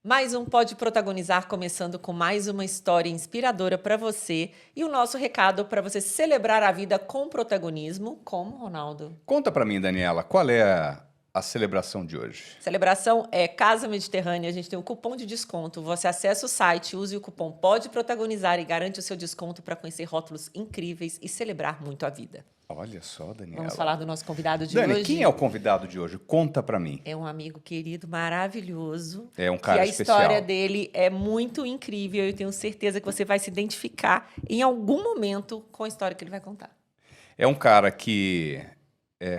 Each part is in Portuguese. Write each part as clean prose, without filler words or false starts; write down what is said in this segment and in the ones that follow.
Mais um Pode Protagonizar, começando com mais uma história inspiradora para você. E o nosso recado para você celebrar a vida com protagonismo, como, Ronaldo? Conta pra mim, Daniela, qual é a celebração de hoje? Celebração é Casa Mediterrânea, a gente tem um cupom de desconto. Você acessa o site, use o cupom Pode Protagonizar e garante o seu desconto para conhecer rótulos incríveis e celebrar muito a vida. Olha só, Daniela. Vamos falar do nosso convidado de Dani, hoje? quem é o convidado de hoje? Conta pra mim. É um amigo querido, maravilhoso. É um cara que a especial. história dele é muito incrível. Eu tenho certeza que você vai se identificar em algum momento com a história que ele vai contar. É um cara que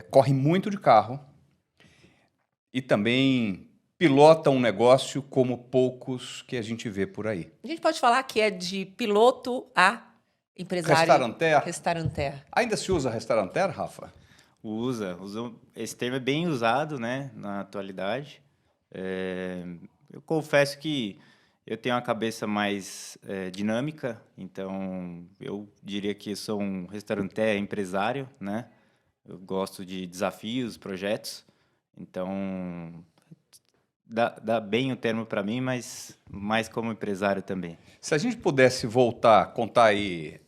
corre muito de carro e também pilota um negócio como poucos que a gente vê por aí. A gente pode falar que é de piloto a empresário. Restauranter? Restauranter. Ainda se usa restauranter, Rafa? Usa. Esse termo é bem usado, né, na atualidade. Eu confesso que eu tenho uma cabeça mais dinâmica, então eu diria que sou um restauranter empresário, né? Eu gosto de desafios, projetos, então dá bem o termo para mim, mas mais como empresário também. Se a gente pudesse voltar, contar aí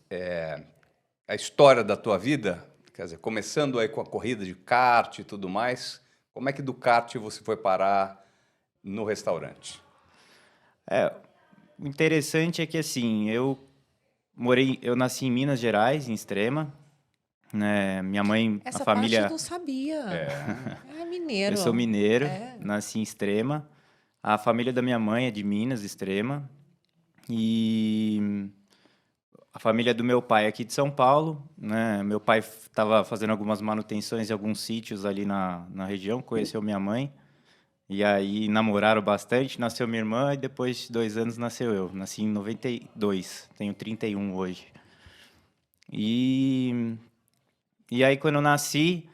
a história da tua vida, quer dizer, começando aí com a corrida de kart e tudo mais, como é que do kart você foi parar no restaurante? O interessante é que assim, eu nasci em Minas Gerais, em Extrema, né? Minha mãe, Essa a família, parte eu não sabia. É mineiro. eu sou mineiro, É. nasci em Extrema. A família da minha mãe é de Minas, Extrema. E a família do meu pai é aqui de São Paulo, né? Meu pai estava fazendo algumas manutenções em alguns sítios ali na região, conheceu minha mãe. E aí namoraram bastante, nasceu minha irmã e depois de 2 anos nasceu eu. Nasci em 92, tenho 31 hoje. E aí quando eu nasci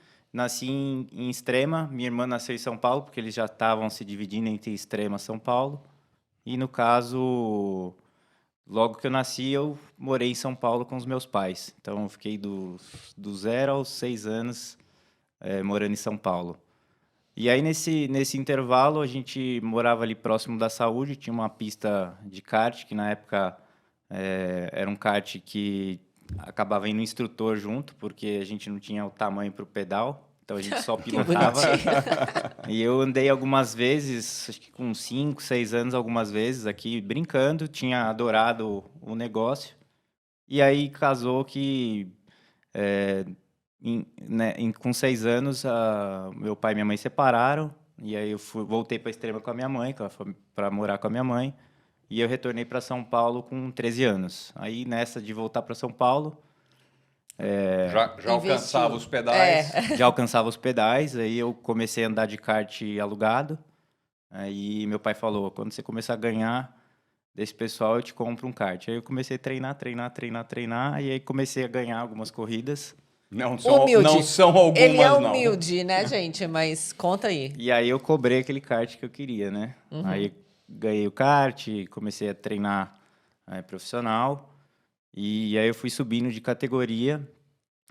em Extrema, minha irmã nasceu em São Paulo, porque eles já estavam se dividindo entre Extrema e São Paulo. E no caso, logo que eu nasci, eu morei em São Paulo com os meus pais. Então eu fiquei do 0 aos 6 anos morando em São Paulo. E aí, nesse intervalo, a gente morava ali próximo da saúde, tinha uma pista de kart, que na época era um kart que acabava indo um instrutor junto, porque a gente não tinha o tamanho para o pedal, então a gente só pilotava. E eu andei algumas vezes, acho que com 5, 6 anos, algumas vezes aqui, brincando, tinha adorado o negócio. E aí casou que... com 6 anos, meu pai e minha mãe separaram, e aí eu voltei para Extrema com a minha mãe, para morar com a minha mãe, e eu retornei para São Paulo com 13 anos. Aí, nessa de voltar para São Paulo... Já alcançava os pedais? Já alcançava os pedais, aí eu comecei a andar de kart alugado, aí meu pai falou, quando você começar a ganhar desse pessoal, eu te compro um kart. Aí eu comecei a treinar, e aí comecei a ganhar algumas corridas. Não são algumas, Ele é não. humilde, né, gente? Mas conta aí. E aí eu cobrei aquele kart que eu queria, né? Aí ganhei o kart, comecei a treinar profissional. E aí eu fui subindo de categoria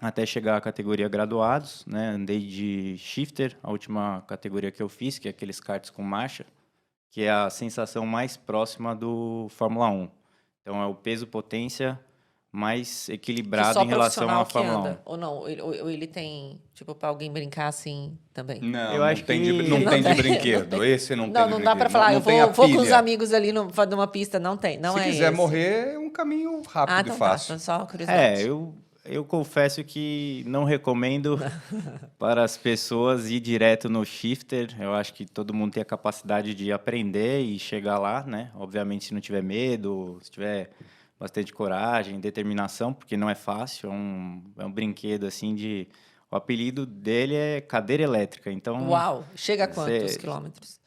até chegar à categoria graduados, né? Andei de shifter, a última categoria que eu fiz, que é aqueles karts com marcha, que é a sensação mais próxima do Fórmula 1. Então é o peso-potência mais equilibrado em relação à Fórmula 1. Ou não? Ou ele tem, tipo, para alguém brincar assim também? Não, Eu acho que não tem de brinquedo. Esse não tem de Não brinquedo. dá para falar, eu tem a vou com os pilha. amigos ali numa pista, não tem, não Se é quiser esse. morrer, é um caminho rápido então e fácil. tá, só curiosidade. Eu confesso que não recomendo para as pessoas ir direto no shifter. Eu acho que todo mundo tem a capacidade de aprender e chegar lá, né? Obviamente, se não tiver medo, se tiver bastante coragem, determinação, porque não é fácil. É um brinquedo, assim, O apelido dele é cadeira elétrica, então... Uau! Chega a quantos quilômetros?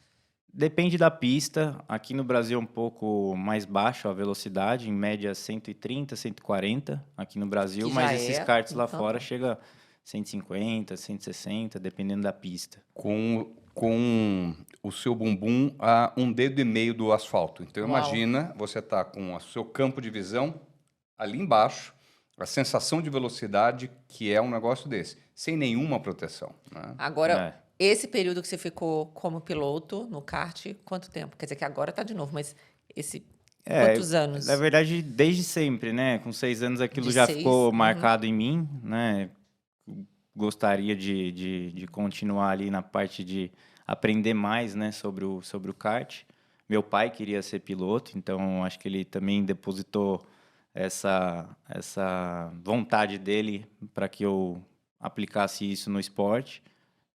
Depende da pista. Aqui no Brasil é um pouco mais baixo a velocidade, em média 130, 140 aqui no Brasil, Que mas já esses é, karts lá então. fora chega 150, 160, dependendo da pista. Com o seu bumbum a 1,5 dedo do asfalto. Então, Uau. imagina, você está com o seu campo de visão ali embaixo, a sensação de velocidade que é um negócio desse, sem nenhuma proteção, né? Agora, Esse período que você ficou como piloto no kart, quanto tempo? Quer dizer que agora tá de novo, mas esse quantos anos? Na verdade, desde sempre, né? Com 6 anos aquilo De já 6? ficou marcado em mim, né? Gostaria de continuar ali na parte de aprender mais, né, sobre o kart. Meu pai queria ser piloto, então acho que ele também depositou essa vontade dele para que eu aplicasse isso no esporte.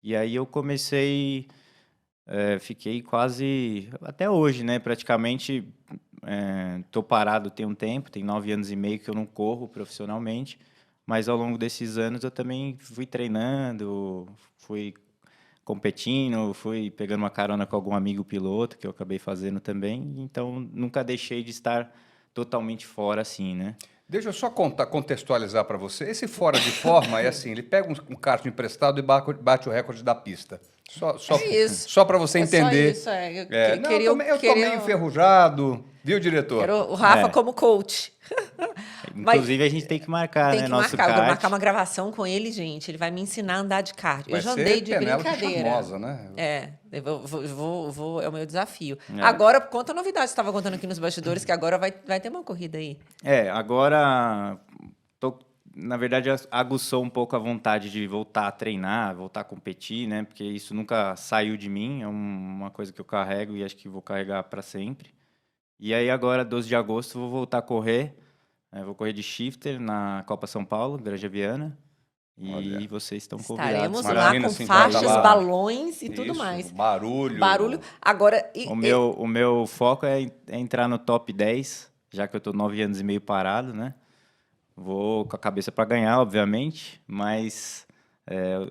E aí eu comecei, fiquei quase até hoje, né, praticamente tô parado tem um tempo, tem 9 anos e meio que eu não corro profissionalmente, mas ao longo desses anos eu também fui treinando, fui competindo, fui pegando uma carona com algum amigo piloto, que eu acabei fazendo também, então nunca deixei de estar totalmente fora assim, né? Deixa eu só contextualizar para você. Esse fora de forma é assim, ele pega um kart emprestado e bate o recorde da pista. É isso. Só para você É só entender. isso, é. Eu Não, queria, eu tô meio enferrujado, viu, diretor? quero o Rafa É. como coach. Mas Inclusive a gente tem que marcar, tem né, que nosso marcar. Eu vou kart. marcar uma gravação com ele, gente. Ele vai me ensinar a andar de kart. Eu Vai já ser andei de Penélope brincadeira. Charmosa, né? É o meu desafio. É. Agora, conta a novidade. Você estava contando aqui nos bastidores que agora vai ter uma corrida aí. Agora na verdade aguçou um pouco a vontade de voltar a treinar, voltar a competir, né? Porque isso nunca saiu de mim, é uma coisa que eu carrego e acho que vou carregar para sempre. E aí agora, 12 de agosto, vou voltar a correr. Vou correr de shifter na Copa São Paulo, Granja Viana. E Olha. vocês estão Estaremos convidados. lá Imagina, com assim, faixas, tava lá. balões e tudo Isso, mais. barulho. Barulho. Agora, O meu foco é entrar no top 10, já que eu tô 9 anos e meio parado, né? Vou com a cabeça para ganhar, obviamente, mas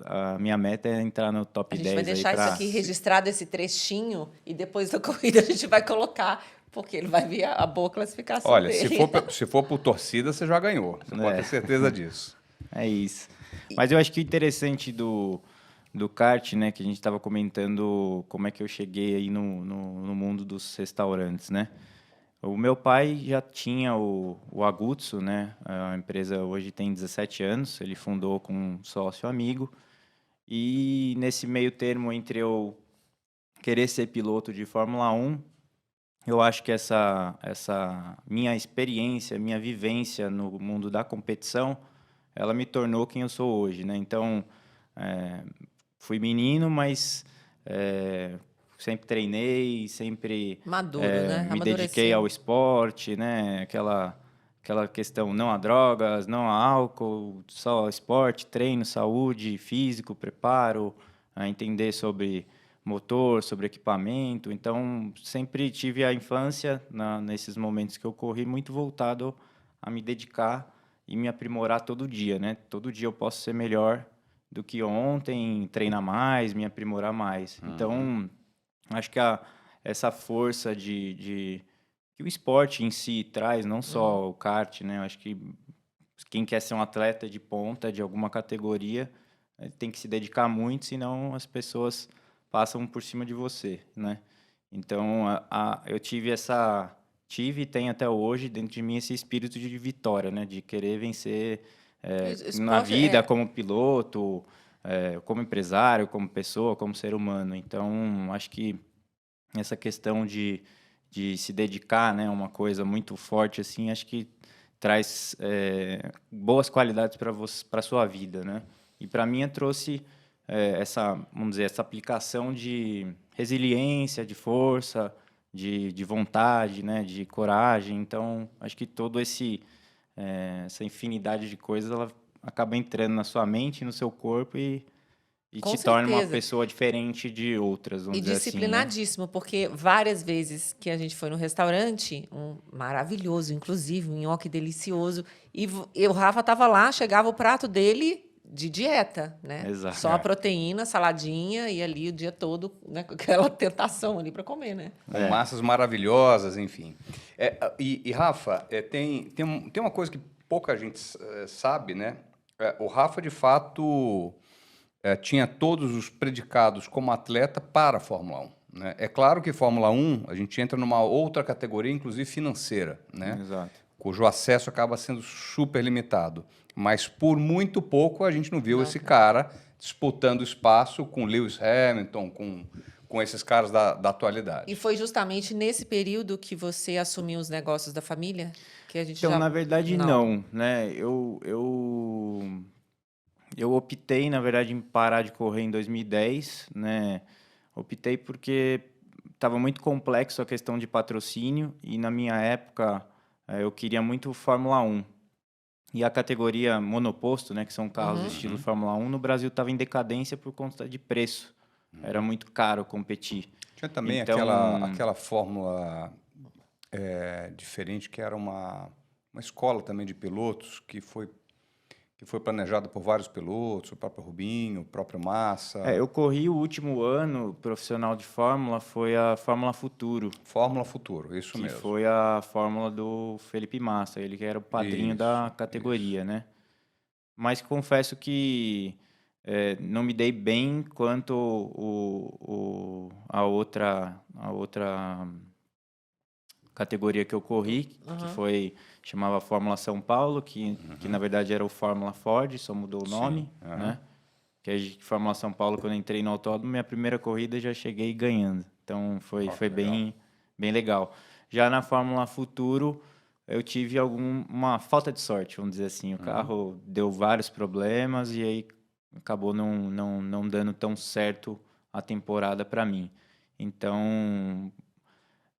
a minha meta é entrar no top a gente 10 vai deixar aí isso aqui registrado, esse trechinho, e depois da corrida a gente vai colocar, porque ele vai ver a boa classificação Olha, dele. se for por torcida, você já ganhou. Você pode ter certeza disso. É isso. Mas eu acho que o interessante do kart, né, que a gente estava comentando como é que eu cheguei aí no mundo dos restaurantes, né? O meu pai já tinha o Agutsu, né? A empresa hoje tem 17 anos, ele fundou com um sócio amigo. E nesse meio termo entre eu querer ser piloto de Fórmula 1, eu acho que essa minha experiência, minha vivência no mundo da competição, ela me tornou quem eu sou hoje, né? Então, fui menino, mas sempre treinei, sempre Maduro, né? me dediquei Amadureceu. ao esporte, né? Aquela questão, não há drogas, não há álcool, só esporte, treino, saúde, físico, preparo, a entender sobre motor, sobre equipamento. Então, sempre tive a infância, nesses momentos que eu corri, muito voltado a me dedicar e me aprimorar todo dia, né? Todo dia eu posso ser melhor do que ontem, treinar mais, me aprimorar mais. Então, acho que essa força que o esporte em si traz, não só o kart, né? Acho que quem quer ser um atleta de ponta, de alguma categoria, tem que se dedicar muito, senão as pessoas passam por cima de você, né? Então, eu tive e tenho até hoje dentro de mim esse espírito de vitória, né? De querer vencer na Esporte vida como piloto, como empresário, como pessoa, como ser humano. Então, acho que essa questão de se dedicar, né, a uma coisa muito forte assim, acho que traz boas qualidades para a sua vida, né? E para mim trouxe vamos dizer, essa aplicação de resiliência, de força, de vontade, né, de coragem. Então, acho que todo essa infinidade de coisas, ela acaba entrando na sua mente, no seu corpo e Com te torna uma certeza. pessoa diferente de outras, vamos E dizer assim, né? disciplinadíssimo, porque várias vezes que a gente foi no restaurante, um maravilhoso, inclusive, um nhoque delicioso, e o Rafa estava lá, chegava o prato dele de dieta, né? Exato. Só a proteína, saladinha, e ali o dia todo, né, com aquela tentação ali para comer, né? Com massas maravilhosas, enfim. Rafa, tem uma coisa que pouca gente sabe, né? O Rafa, de fato, tinha todos os predicados como atleta para a Fórmula 1. Né? É claro que Fórmula 1, a gente entra numa outra categoria, inclusive financeira, né? Exato. Cujo acesso acaba sendo super limitado. Mas por muito pouco a gente não viu esse cara disputando espaço com Lewis Hamilton, com esses caras da atualidade. E foi justamente nesse período que você assumiu os negócios da família? Que a gente Então, já... na verdade, não, né? Eu optei, na verdade, em parar de correr em 2010, né? Optei porque estava muito complexo a questão de patrocínio e, na minha época, eu queria muito Fórmula 1. E a categoria monoposto, né, que são carros estilo Fórmula 1, no Brasil estava em decadência por conta de preço. Era muito caro competir. Tinha também Então, aquela fórmula diferente, que era uma escola também de pilotos, que foi planejada por vários pilotos, o próprio Rubinho, o próprio Massa. eu corri o último ano profissional de Fórmula, foi a Fórmula Futuro, Fórmula Futuro, isso que mesmo. foi a Fórmula do Felipe Massa, ele que era o padrinho da categoria, né? Mas confesso que não me dei bem quanto a outra categoria que eu corri, que chamava Fórmula São Paulo, que na verdade era o Fórmula Ford, só mudou o nome, né? Que a Fórmula São Paulo, quando eu entrei no autódromo, minha primeira corrida já cheguei ganhando. Então foi bem legal. Já na Fórmula Futuro, eu tive uma falta de sorte, vamos dizer assim. O carro deu vários problemas e aí acabou não dando tão certo a temporada para mim. Então,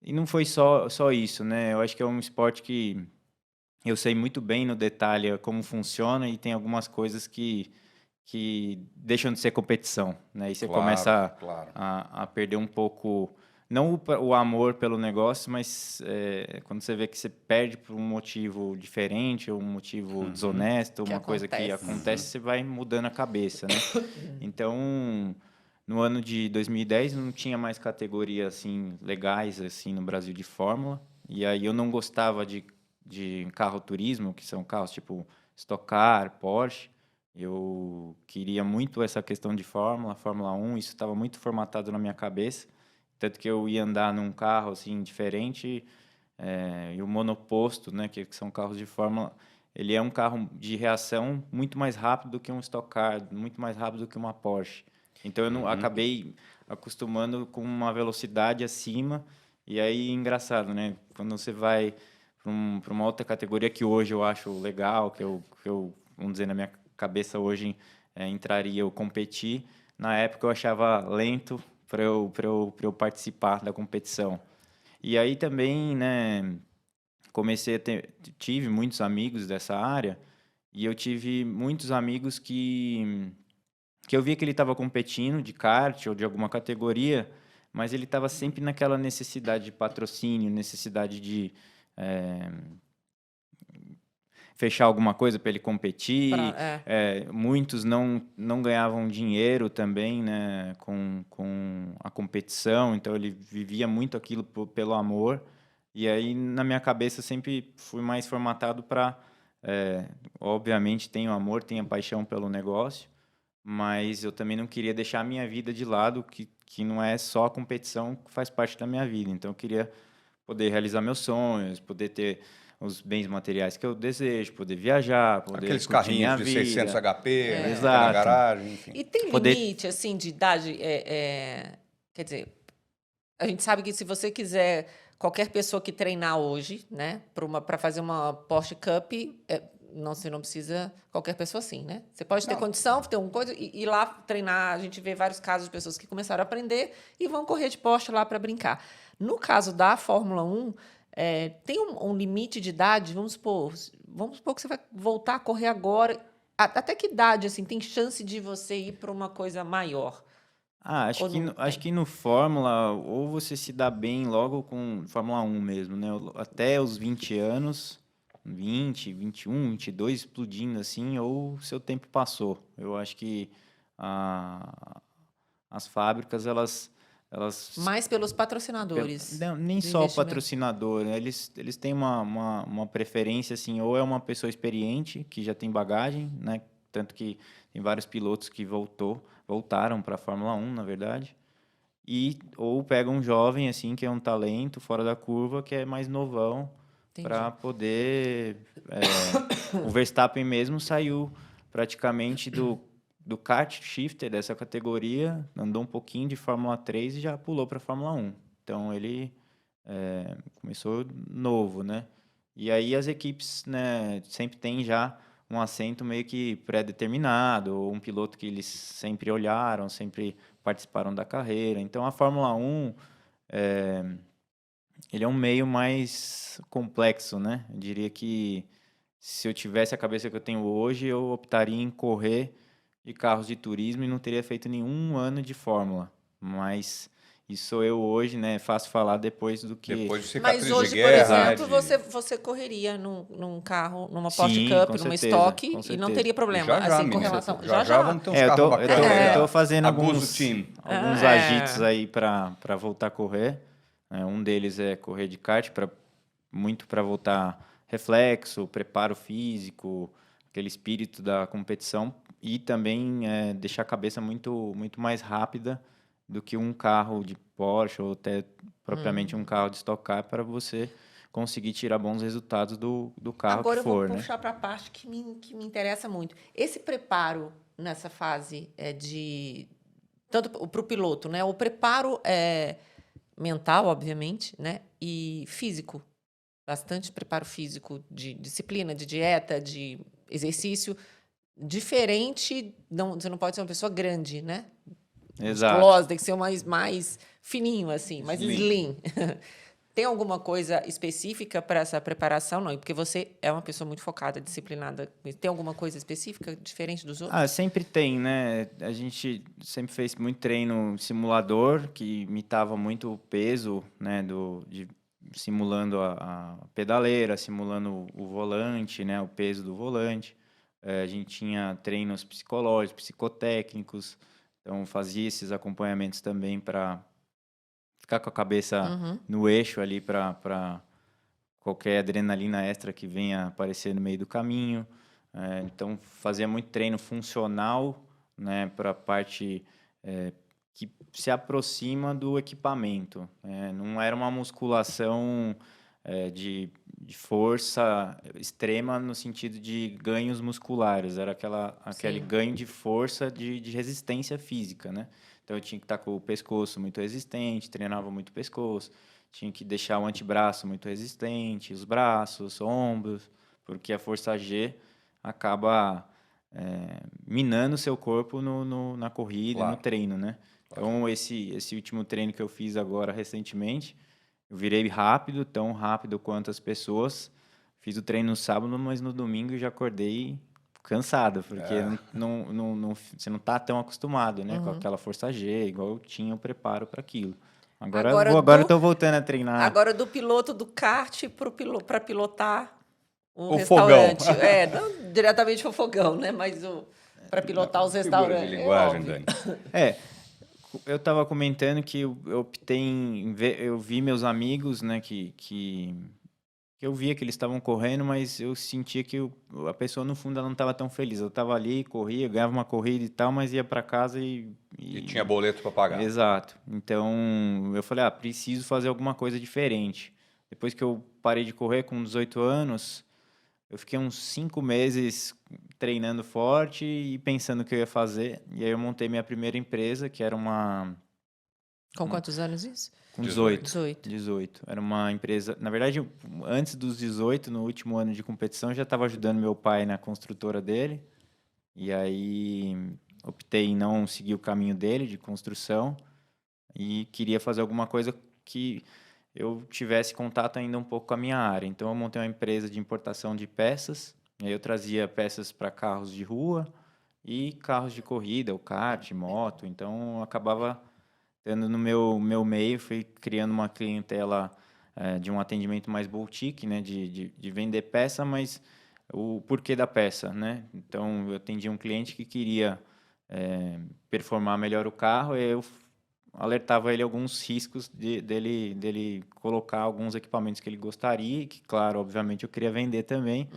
e não foi só isso, né? Eu acho que é um esporte que eu sei muito bem no detalhe como funciona e tem algumas coisas que deixam de ser competição, né? E você começa a perder um pouco, não o amor pelo negócio, mas quando você vê que você perde por um motivo diferente, ou um motivo desonesto, uma coisa que acontece, você vai mudando a cabeça, né? Então, no ano de 2010 não tinha mais categorias assim legais assim no Brasil de Fórmula, e aí eu não gostava de carro turismo, que são carros tipo Stock Car, Porsche. Eu queria muito essa questão de Fórmula 1, isso estava muito formatado na minha cabeça, tanto que eu ia andar num carro assim diferente, e o monoposto, né, que são carros de Fórmula, ele é um carro de reação muito mais rápido do que um Stock Car, muito mais rápido do que uma Porsche. Então eu não acabei acostumando com uma velocidade acima, e aí engraçado, né, quando você vai para uma outra categoria que hoje eu acho legal, que eu vamos dizer, na minha cabeça hoje entraria eu competir. Na época eu achava lento para eu participar da competição. E aí também, né, tive muitos amigos dessa área e eu tive muitos amigos que eu via que ele estava competindo de kart ou de alguma categoria, mas ele estava sempre naquela necessidade de patrocínio, necessidade de fechar alguma coisa para ele competir. Muitos não ganhavam dinheiro também, né, com a competição, então ele vivia muito aquilo pelo amor. E aí, na minha cabeça, sempre fui mais formatado para... obviamente, tenho amor, tenho paixão pelo negócio, mas eu também não queria deixar a minha vida de lado, que não é só a competição que faz parte da minha vida. Então, eu queria poder realizar meus sonhos, poder ter os bens materiais que eu desejo, poder viajar, poder aqueles curtir minha carrinhos de vida. 600 HP, né, Exato. na garagem, enfim. E tem limite, assim, de idade? Quer dizer, a gente sabe que se você quiser, qualquer pessoa que treinar hoje, né, para fazer uma Porsche Cup, você não precisa qualquer pessoa assim, né? Você pode ter condição, ter alguma coisa, e ir lá treinar. A gente vê vários casos de pessoas que começaram a aprender e vão correr de Porsche lá para brincar. No caso da Fórmula 1, tem um limite de idade? Vamos supor que você vai voltar a correr agora. Até que idade assim, tem chance de você ir para uma coisa maior? Acho que no Fórmula, ou você se dá bem logo com Fórmula 1 mesmo, né? Até os 20 anos, 20, 21, 22, explodindo assim, ou seu tempo passou. Eu acho que as fábricas, elas Mais pelos patrocinadores. nem do só o investimento. patrocinador, né? Eles têm uma preferência, assim, ou é uma pessoa experiente, que já tem bagagem, né? Tanto que tem vários pilotos que voltaram para a Fórmula 1, na verdade. Ou pega um jovem, assim, que é um talento fora da curva, que é mais novão, para poder... o Verstappen mesmo saiu praticamente do kart shifter dessa categoria, andou um pouquinho de Fórmula 3 e já pulou para a Fórmula 1. Então, ele começou novo, né? E aí as equipes, né, sempre têm já um assento meio que pré-determinado, ou um piloto que eles sempre olharam, sempre participaram da carreira. Então, a Fórmula 1, ele é um meio mais complexo, né? Eu diria que se eu tivesse a cabeça que eu tenho hoje, eu optaria em correr de carros de turismo e não teria feito nenhum ano de Fórmula. Mas isso sou eu hoje, né? É fácil falar depois do que... Depois de Mas cicatriz hoje, de por guerra, exemplo, de... você correria num carro, numa Porsche Sim, Cup, com numa certeza, Stock, com e não certeza. teria problema, Já, assim, com menino, relação... já vamos ter uns eu carros tô bacanas. eu tô fazendo Abuso Team. alguns agitos aí para voltar a correr. Um deles é correr de kart, muito para voltar reflexo, preparo físico, aquele espírito da competição e também deixar a cabeça muito mais rápida do que um carro de Porsche ou até propriamente um carro de Stock Car para você conseguir tirar bons resultados do carro Agora que eu vou for, né? puxar para a parte que me interessa muito. Esse preparo nessa fase tanto para o piloto, né? O preparo mental, obviamente, né? E físico. Bastante preparo físico de disciplina, de dieta, de exercício. Diferente, você não pode ser uma pessoa grande, né? Exato. Musculosa, tem que ser mais fininho, assim, mais Slim. slim. Tem alguma coisa específica para essa preparação? Não, porque você é uma pessoa muito focada, disciplinada. Tem alguma coisa específica diferente dos outros? Sempre tem, né? A gente sempre fez muito treino simulador, que imitava muito o peso, né? Simulando a pedaleira, simulando o volante, né? O peso do volante. A gente tinha treinos psicológicos, psicotécnicos. Então, fazia esses acompanhamentos também para ficar com a cabeça no eixo ali para qualquer adrenalina extra que venha aparecer no meio do caminho. Então, fazia muito treino funcional, né, para a parte que se aproxima do equipamento. Não era uma musculação de força extrema no sentido de ganhos musculares, era aquele Sim. ganho de força de resistência física, né? Então, eu tinha que estar com o pescoço muito resistente, treinava muito o pescoço, tinha que deixar o antebraço muito resistente, os braços, ombros, porque a força G acaba minando o seu corpo na corrida e no Claro. treino, né? Então, esse último treino que eu fiz agora recentemente, eu virei rápido, tão rápido quanto as pessoas. Fiz o treino no sábado, mas no domingo eu já acordei cansado, porque você não está tão acostumado, né, com aquela força G, igual eu tinha o preparo para aquilo. Agora eu estou voltando a treinar. Agora, do piloto do kart para pilotar o restaurante. Fogão. Não diretamente o fogão, né? Mas para pilotar os Figura restaurantes. de linguagem, óbvio. Dani. Eu estava comentando que eu optei eu vi meus amigos, né, que eu via que eles estavam correndo, mas eu sentia que a pessoa no fundo ela não estava tão feliz. Eu estava ali, corria, ganhava uma corrida e tal, mas ia para casa E tinha boleto para pagar. Exato. Então eu falei, preciso fazer alguma coisa diferente. Depois que eu parei de correr com 18 anos, eu fiquei uns 5 meses treinando forte e pensando o que eu ia fazer. E aí eu montei minha primeira empresa, que era uma... Com quantos anos isso? Com 18. 18. 18. Era uma empresa... Na verdade, antes dos 18, no último ano de competição, eu já estava ajudando meu pai na construtora dele. E aí optei em não seguir o caminho dele de construção e queria fazer alguma coisa que eu tivesse contato ainda um pouco com a minha área. Então, eu montei uma empresa de importação de peças. E aí eu trazia peças para carros de rua e carros de corrida, o kart, moto. Então, eu acabava tendo no meu meio, fui criando uma clientela de um atendimento mais boutique, né, de vender peça, mas o porquê da peça, né? Então, eu atendia um cliente que queria performar melhor o carro, e eu alertava ele alguns riscos dele colocar alguns equipamentos que ele gostaria, que, claro, obviamente eu queria vender também,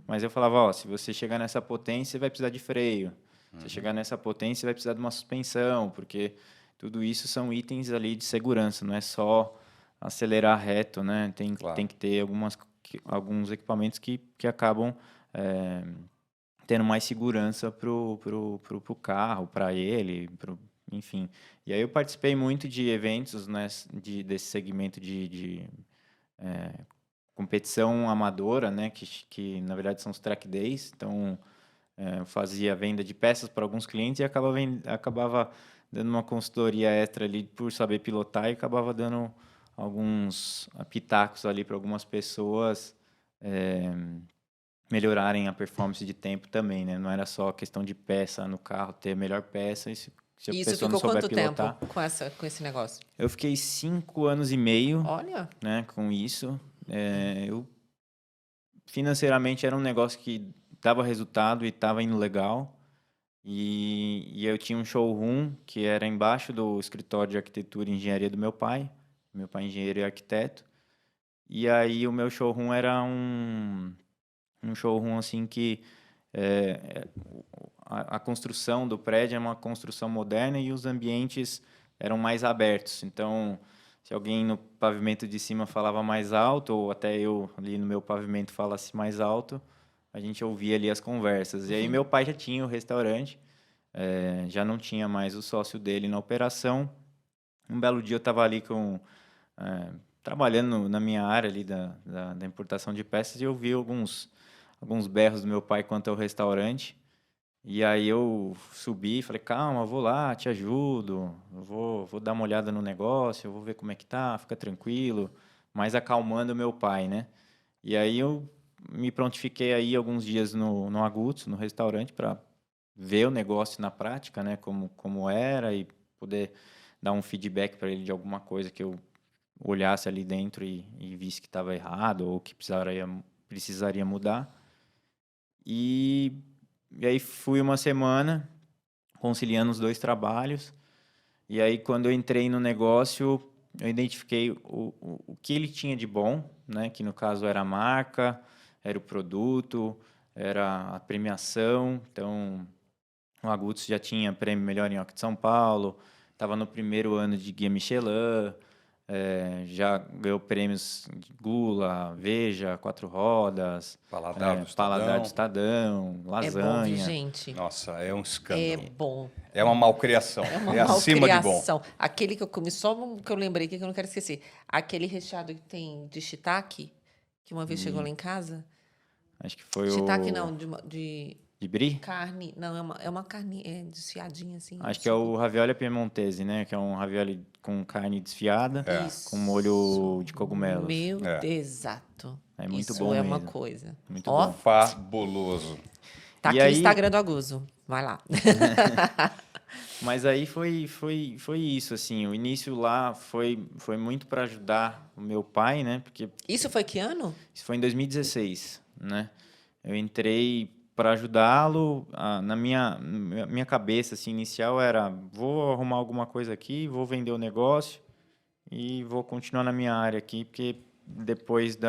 mas eu falava, se você chegar nessa potência, você vai precisar de freio. Se você chegar nessa potência, você vai precisar de uma suspensão, porque tudo isso são itens ali de segurança, não é só acelerar reto, né? Tem que ter algumas alguns equipamentos que acabam tendo mais segurança pro carro, para ele, enfim. E aí eu participei muito de eventos, né, desse segmento de competição amadora, né, que na verdade são os track days. Então, eu fazia venda de peças para alguns clientes e acabava dando uma consultoria extra ali por saber pilotar e acabava dando alguns pitacos ali para algumas pessoas melhorarem a performance de tempo também, né? Não era só questão de peça no carro, ter a melhor peça, e se a E isso pessoa não ficou souber quanto pilotar. tempo com esse negócio? Eu fiquei 5 anos e meio, Olha, né, com isso. Eu financeiramente era um negócio que dava resultado e estava indo legal. E eu tinha um showroom que era embaixo do escritório de arquitetura e engenharia do meu pai. Meu pai é engenheiro e arquiteto. E aí o meu showroom era um showroom assim que a construção do prédio é uma construção moderna e os ambientes eram mais abertos. Então, se alguém no pavimento de cima falava mais alto, ou até eu ali no meu pavimento falasse mais alto, a gente ouvia ali as conversas. E aí meu pai já tinha o restaurante, já não tinha mais o sócio dele na operação. Um belo dia eu estava ali trabalhando na minha área ali da importação de peças e eu vi alguns berros do meu pai quanto ao restaurante. E aí eu subi e falei, calma, eu vou lá, te ajudo, eu vou dar uma olhada no negócio, eu vou ver como é que tá, fica tranquilo, mas acalmando o meu pai, né? E aí eu me prontifiquei aí alguns dias no Agutos, no restaurante, para ver o negócio na prática, né? Como era e poder dar um feedback para ele de alguma coisa que eu olhasse ali dentro e visse que estava errado ou que precisaria mudar. E aí fui uma semana conciliando os 2 trabalhos. E aí, quando eu entrei no negócio, eu identifiquei o que ele tinha de bom, né? Que no caso era a marca, era o produto, era a premiação. Então, o Agutos já tinha prêmio Melhor Nhoque de São Paulo, estava no primeiro ano de Guia Michelin, já ganhou prêmios de Gula, Veja, Quatro Rodas, Paladar do Paladar do Estadão. Estadão, é bom, viu, Lasanha. gente? Nossa, é um É escândalo. bom. É uma malcriação. É uma É acima de bom. malcriação. Aquele que eu comi, só um que eu lembrei aqui que eu não quero esquecer. Aquele recheado que tem de shiitake, que uma vez chegou lá em casa. Acho que foi Shiitake o não, de de brie. carne. Não, é uma carne desfiadinha, assim. Acho que é o ravioli piemontese, né? Que é um ravioli com carne desfiada, Isso. com molho de cogumelos. Meu É. Deus, exato. É muito Isso bom é uma mesmo. coisa. Muito Ó, bom. Fabuloso. tá E aqui o aí- Instagram do Aguzo. Vai lá. Mas aí foi isso, assim. O início lá foi muito para ajudar o meu pai, né? Porque Isso foi que ano? isso foi em 2016, né? Eu entrei para ajudá-lo. Na minha cabeça assim, inicial era: vou arrumar alguma coisa aqui, vou vender o negócio e vou continuar na minha área aqui, porque depois do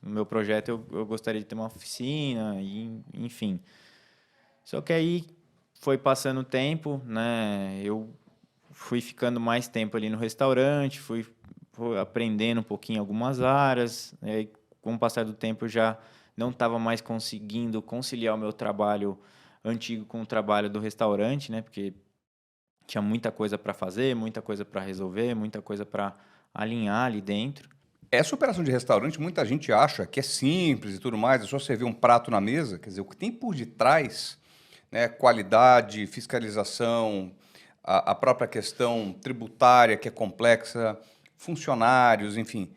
meu projeto eu gostaria de ter uma oficina, e, enfim. Só que aí foi passando o tempo, né? Eu fui ficando mais tempo ali no restaurante, fui aprendendo um pouquinho algumas áreas. Aí, com o passar do tempo, eu já não estava mais conseguindo conciliar o meu trabalho antigo com o trabalho do restaurante, né? Porque tinha muita coisa para fazer, muita coisa para resolver, muita coisa para alinhar ali dentro. Essa operação de restaurante, muita gente acha que é simples e tudo mais, é só servir um prato na mesa. Quer dizer, o que tem por detrás, né, qualidade, fiscalização, a própria questão tributária, que é complexa, funcionários, enfim,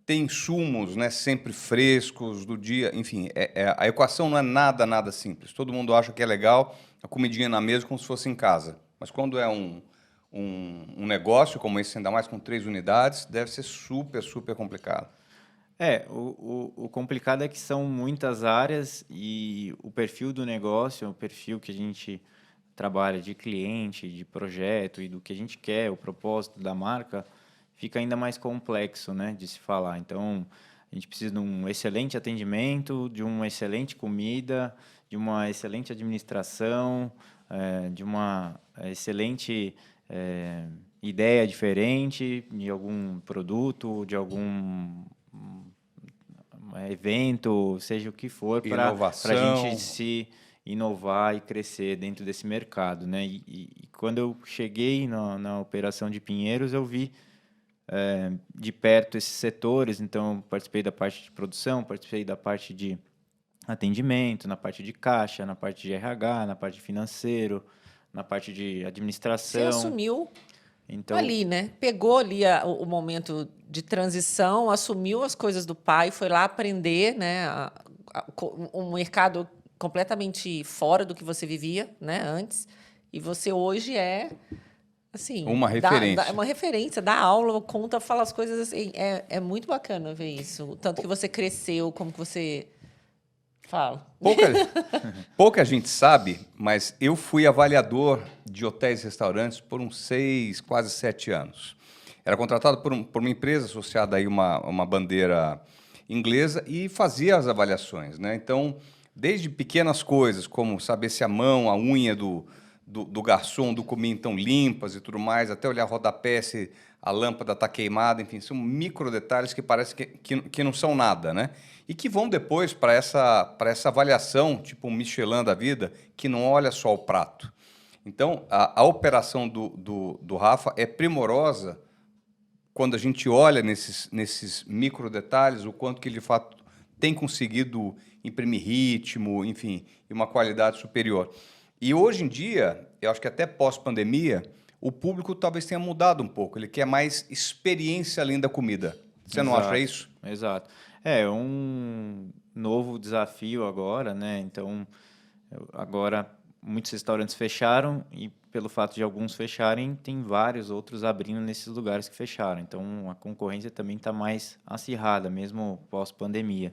tem insumos, né, sempre frescos do dia, enfim, a equação não é nada simples. Todo mundo acha que é legal a comidinha na mesa como se fosse em casa, mas quando é um negócio como esse, ainda mais com 3 unidades, deve ser super complicado. O complicado é que são muitas áreas e o perfil do negócio, o perfil que a gente trabalha de cliente, de projeto e do que a gente quer, o propósito da marca, fica ainda mais complexo, né, de se falar. Então, a gente precisa de um excelente atendimento, de uma excelente comida, de uma excelente administração, de uma excelente ideia diferente de algum produto, de alguma evento, seja o que for, para a Inovação. gente se inovar e crescer dentro desse mercado, né? E quando eu cheguei na operação de Pinheiros, eu vi de perto esses setores, então participei da parte de produção, participei da parte de atendimento, na parte de caixa, na parte de RH, na parte de financeiro, na parte de Você administração. assumiu Então, ali, né? Pegou ali o momento de transição, assumiu as coisas do pai, foi lá aprender, né? Um mercado completamente fora do que você vivia, né? Antes. E você hoje é, assim, Uma é referência. uma referência, dá aula, conta, fala as coisas assim. É muito bacana ver isso. O tanto que você cresceu, como que você fala. Pouca gente sabe, mas eu fui avaliador de hotéis e restaurantes por uns 6, quase 7 anos. Era contratado por uma empresa associada a uma bandeira inglesa e fazia as avaliações, né? Então, desde pequenas coisas, como saber se a mão, a unha do garçom, do cominho estão limpas e tudo mais, até olhar rodapé se a lâmpada está queimada, enfim, são micro detalhes que parece que não são nada, né? E que vão depois para essa avaliação, tipo um Michelin da vida, que não olha só o prato. Então, a operação do Rafa é primorosa quando a gente olha nesses micro detalhes, o quanto que ele, de fato, tem conseguido imprimir ritmo, enfim, e uma qualidade superior. E hoje em dia, eu acho que até pós-pandemia, o público talvez tenha mudado um pouco. Ele quer mais experiência além da comida. Você não acha isso? Exato. É um novo desafio agora, né? Então, agora muitos restaurantes fecharam e pelo fato de alguns fecharem, tem vários outros abrindo nesses lugares que fecharam. Então, a concorrência também está mais acirrada, mesmo pós-pandemia.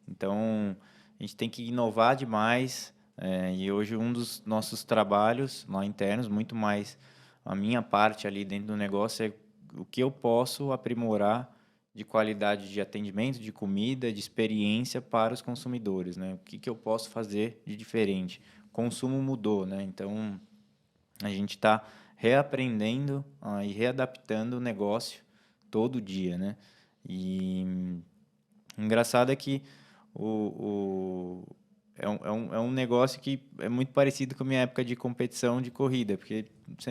Então, a gente tem que inovar demais. E hoje um dos nossos trabalhos lá internos, muito mais a minha parte ali dentro do negócio, é o que eu posso aprimorar de qualidade de atendimento, de comida, de experiência para os consumidores, né? O que eu posso fazer de diferente? O consumo mudou, né? Então, a gente está reaprendendo e readaptando o negócio todo dia, né? E engraçado é que é um negócio que é muito parecido com a minha época de competição de corrida, porque você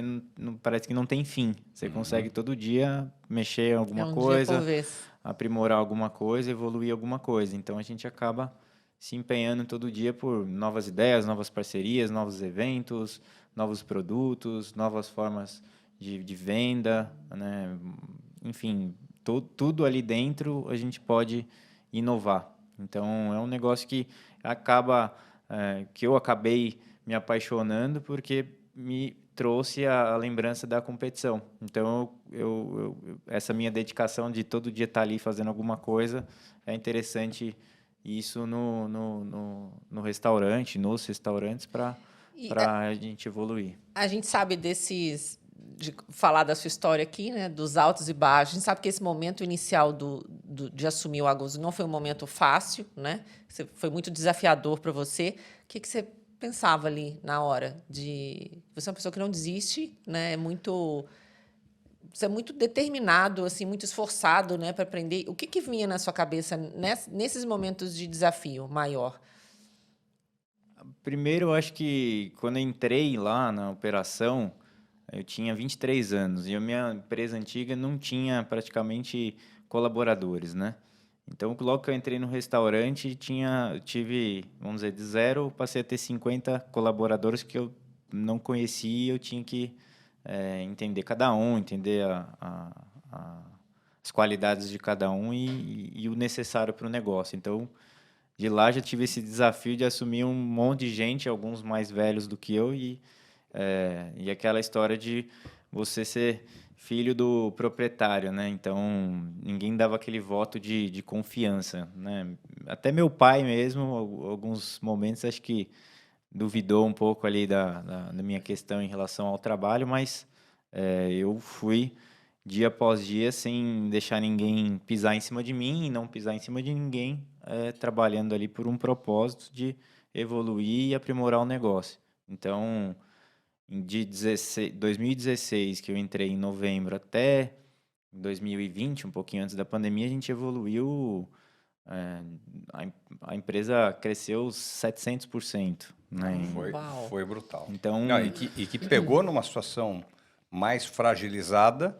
parece que não tem fim. Você consegue todo dia mexer em É alguma um dia por coisa, vez. aprimorar alguma coisa, evoluir alguma coisa. Então a gente acaba se empenhando todo dia por novas ideias, novas parcerias, novos eventos, novos produtos, novas formas de venda, né? Enfim, tudo ali dentro a gente pode inovar. Então é um negócio que que eu acabei me apaixonando porque me trouxe a lembrança da competição. Então, essa minha dedicação de todo dia estar ali fazendo alguma coisa, é interessante isso no restaurante, nos restaurantes, para E a gente evoluir. a gente sabe de falar da sua história aqui, né, dos altos e baixos. A gente sabe que esse momento inicial de assumir o Agosto não foi um momento fácil, né? Foi muito desafiador para você. O que você pensava ali na hora de... Você é uma pessoa que não desiste, né? Você é muito determinado, assim, muito esforçado, né, para aprender. O que vinha na sua cabeça nesses momentos de desafio maior? Primeiro, eu acho que quando eu entrei lá na operação, eu tinha 23 anos e a minha empresa antiga não tinha praticamente colaboradores, né? Então, logo que eu entrei no restaurante, eu tive, vamos dizer, de zero, passei a ter 50 colaboradores que eu não conhecia e eu tinha que entender cada um, entender as qualidades de cada um e o necessário para o negócio. Então, de lá já tive esse desafio de assumir um monte de gente, alguns mais velhos do que eu, e aquela história de você ser filho do proprietário, né? Então, ninguém dava aquele voto de confiança, né? Até meu pai mesmo, alguns momentos, acho que duvidou um pouco ali da minha questão em relação ao trabalho, mas eu fui dia após dia sem deixar ninguém pisar em cima de mim e não pisar em cima de ninguém, trabalhando ali por um propósito de evoluir e aprimorar o negócio. Então, de 2016, que eu entrei em novembro, até 2020, um pouquinho antes da pandemia, a gente evoluiu a empresa cresceu 700%, né? Uau. Foi brutal. Então, Não, e que pegou numa situação mais fragilizada,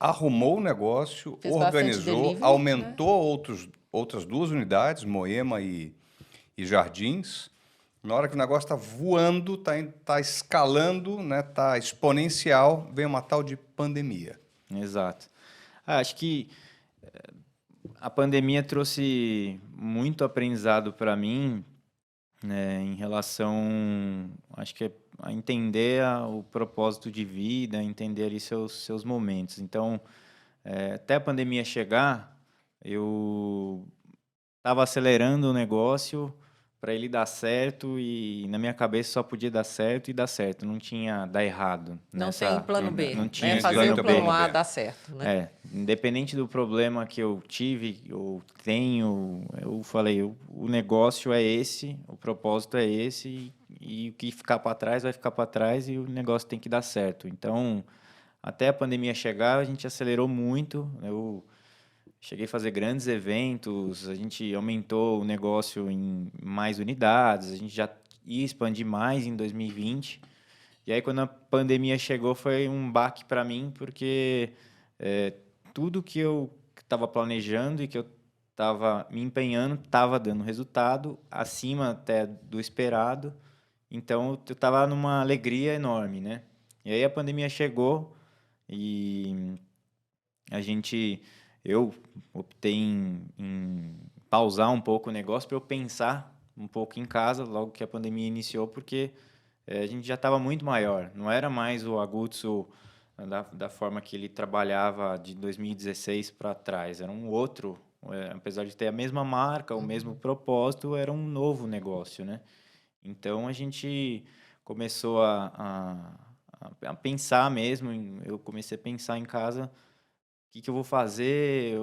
arrumou o negócio, Fez bastante organizou, delivery, né? aumentou outras 2 unidades, Moema e Jardins. Na hora que o negócio está voando, está escalando, né, está exponencial, vem uma tal de pandemia. exato. Acho que a pandemia trouxe muito aprendizado para mim, né, em relação, acho que a entender o propósito de vida, entender ali seus momentos. Então, até a pandemia chegar, eu estava acelerando o negócio para ele dar certo e na minha cabeça só podia dar certo e dar certo, não tinha dar errado Não tem plano B, não né? tinha Fazer direito o a plano plano A B. dar certo, né? Independente do problema que eu tive, eu tenho, eu falei, o negócio é esse, o propósito é esse, e o que ficar para trás vai ficar para trás e o negócio tem que dar certo. Então, até a pandemia chegar, a gente acelerou muito. Eu cheguei a fazer grandes eventos, a gente aumentou o negócio em mais unidades, a gente já ia expandir mais em 2020. E aí, quando a pandemia chegou, foi um baque para mim, porque tudo que eu estava planejando e que eu estava me empenhando estava dando resultado, acima até do esperado. Então, eu estava numa alegria enorme, né? E aí, a pandemia chegou e a gente... Eu optei em pausar um pouco o negócio para eu pensar um pouco em casa, logo que a pandemia iniciou, porque a gente já estava muito maior. Não era mais o Agutsu da forma que ele trabalhava de 2016 para trás. Era um outro, apesar de ter a mesma marca, o mesmo propósito, era um novo negócio, né? Então a gente começou a pensar mesmo. Eu comecei a pensar em casa, o que eu vou fazer?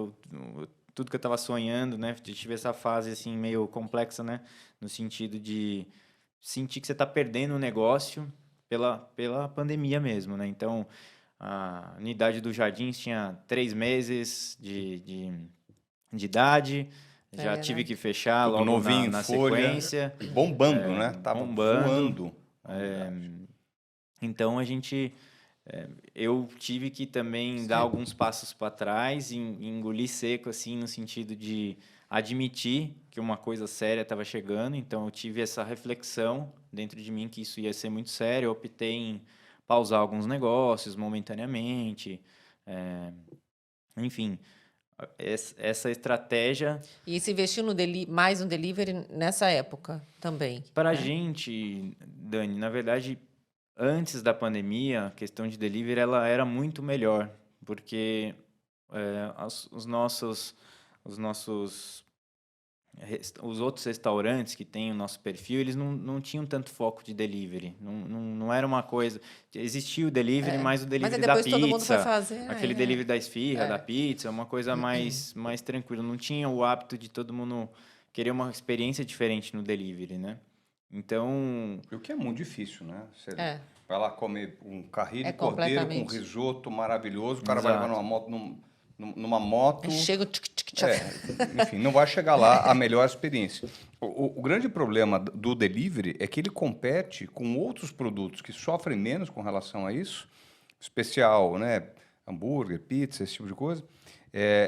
Tudo que eu estava sonhando, né? Eu tive essa fase assim meio complexa, né? No sentido de sentir que você está perdendo o negócio pela pandemia mesmo, né? Então, a unidade dos Jardins tinha 3 meses de idade, já tive Né? que fechar Tudo logo novinho, na folha, sequência, bombando, né? Tava bombando. voando a unidade. Então, eu tive que também dar alguns passos para trás e engolir seco, assim, no sentido de admitir que uma coisa séria estava chegando. Então, eu tive essa reflexão dentro de mim que isso ia ser muito sério. Eu optei em pausar alguns negócios momentaneamente. Enfim, essa estratégia E se investiu mais no delivery nessa época também, para a né? gente, Dani, na verdade, antes da pandemia, a questão de delivery ela era muito melhor, porque os nossos os outros restaurantes que têm o nosso perfil, eles não tinham tanto foco de delivery. Não era uma coisa. Existia o delivery, mas o Mas aí delivery da depois todo mundo foi pizza, fazer. aquele delivery da esfirra, da pizza, uma coisa mais tranquila. Não tinha o hábito de todo mundo querer uma experiência diferente no delivery, né? Então, O que é muito difícil, né? Você É, vai lá comer um carril é de cordeiro com completamente. risoto maravilhoso, o cara vai levar exato. numa moto. Chega Enfim, não vai chegar lá a melhor experiência. O grande problema do delivery é que ele compete com outros produtos que sofrem menos com relação a isso, especial, né? Hambúrguer, pizza, esse tipo de coisa.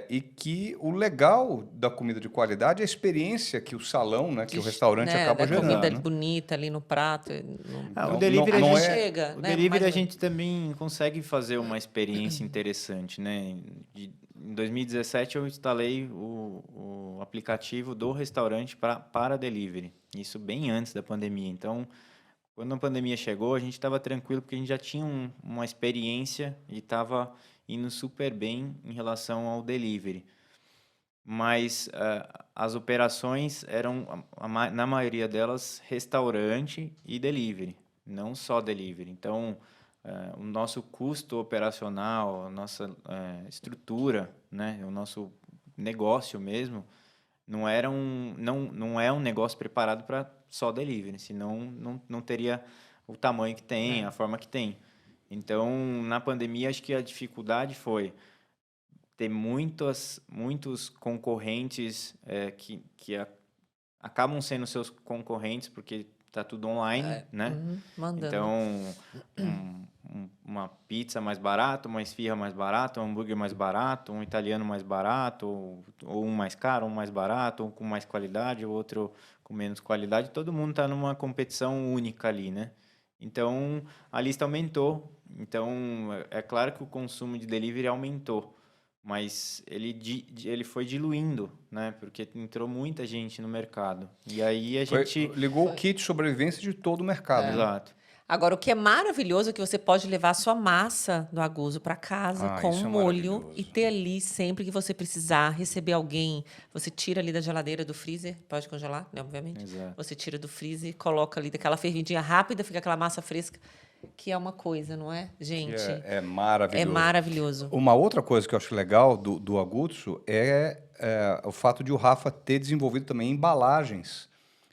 E que o legal da comida de qualidade é a experiência que o salão, né, que o restaurante né, acaba da comida gerando. Né? bonita ali no prato. O Então, delivery A a gente gente, chega, o né? delivery Mais a ou menos. gente também consegue fazer uma experiência interessante, né? Em 2017 eu instalei o aplicativo do restaurante para delivery, isso bem antes da pandemia. Então, quando a pandemia chegou, a gente estava tranquilo porque a gente já tinha uma experiência e estava indo super bem em relação ao delivery. Mas as operações eram, na maioria delas, restaurante e delivery, não só delivery. Então, o nosso custo operacional, a nossa estrutura, né, o nosso negócio mesmo, não é um negócio preparado para só delivery, senão não teria o tamanho que tem, a forma que tem. Então, na pandemia, acho que a dificuldade foi ter muitos concorrentes acabam sendo seus concorrentes, porque tá tudo online, né? Mandando. Então, uma pizza mais barata, uma esfirra mais barata, um hambúrguer mais barato, um italiano mais barato, ou um mais caro, um mais barato, um com mais qualidade, o outro com menos qualidade. Todo mundo está numa competição única ali, né? Então, a lista aumentou. Então, é claro que o consumo de delivery aumentou, mas ele foi diluindo, né? Porque entrou muita gente no mercado. E aí a gente... Ligou o kit de sobrevivência de todo o mercado. Né? Exato. Agora, o que é maravilhoso é que você pode levar a sua massa do aguzo para casa com isso um é molho maravilhoso. e ter ali sempre que você precisar receber alguém. Você tira ali da geladeira, do freezer, pode congelar, né, obviamente. Exato. Você tira do freezer, coloca ali daquela fervidinha rápida, fica aquela massa fresca, que é uma coisa, não é, gente? É maravilhoso. É maravilhoso. Uma outra coisa que eu acho legal do Aguzzo é o fato de o Rafa ter desenvolvido também embalagens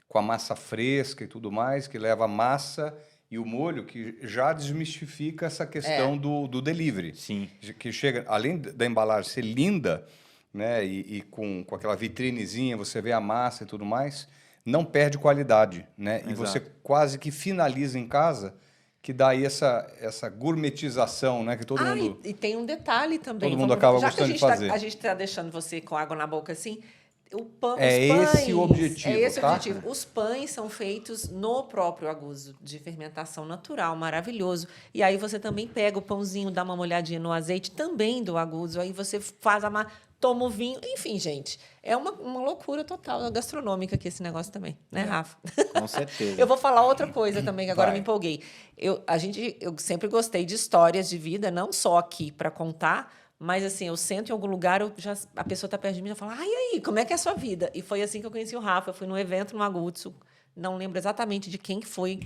com a massa fresca e tudo mais, que leva a massa e o molho, que já desmistifica essa questão do delivery. Sim. Que chega, além da embalagem ser linda, né, e com aquela vitrinezinha, você vê a massa e tudo mais, não perde qualidade, né? Exato. E você quase que finaliza em casa, que dá aí essa gourmetização, né? Que todo mundo... E tem um detalhe também. Todo mundo acaba já gostando que de fazer. A gente está deixando você com água na boca assim, os pães... Esse o objetivo, É esse o tá? objetivo. Os pães são feitos no próprio aguzo, de fermentação natural, maravilhoso. E aí você também pega o pãozinho, dá uma molhadinha no azeite, também do aguzo. Aí você faz toma o vinho. Enfim, gente, é uma loucura total gastronômica aqui esse negócio também, né, Rafa? Com certeza. Eu vou falar outra coisa também, que agora Vai. me empolguei. Eu sempre gostei de histórias de vida, não só aqui para contar, mas assim, eu sento em algum lugar, a pessoa está perto de mim e já fala, e aí, como é que é a sua vida? E foi assim que eu conheci o Rafa. Eu fui num evento no Aguzzo, não lembro exatamente de quem que foi,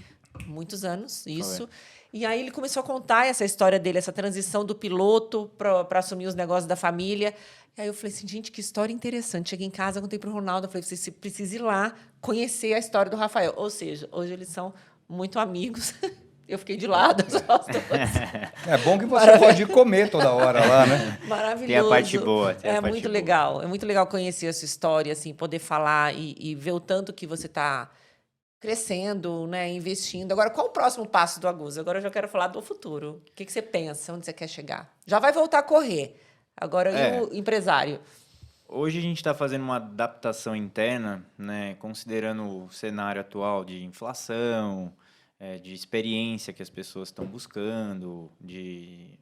muitos anos, isso. E aí ele começou a contar essa história dele, essa transição do piloto para assumir os negócios da família. E aí eu falei assim, gente, que história interessante. Cheguei em casa, contei para o Ronaldo, eu falei, você precisa ir lá conhecer a história do Rafael. Ou seja, hoje eles são muito amigos. Eu fiquei de lado. É bom que você pode ir comer toda hora lá, né? Maravilhoso. Tem a parte boa. É muito legal. É muito legal conhecer a sua história, assim, poder falar e ver o tanto que você está crescendo, né, investindo. Agora, qual o próximo passo do Aguzzo? Agora eu já quero falar do futuro. O que você pensa? Onde você quer chegar? Já vai voltar a correr. Agora, e o empresário? Hoje a gente está fazendo uma adaptação interna, né, considerando o cenário atual de inflação, de experiência que as pessoas estão buscando, de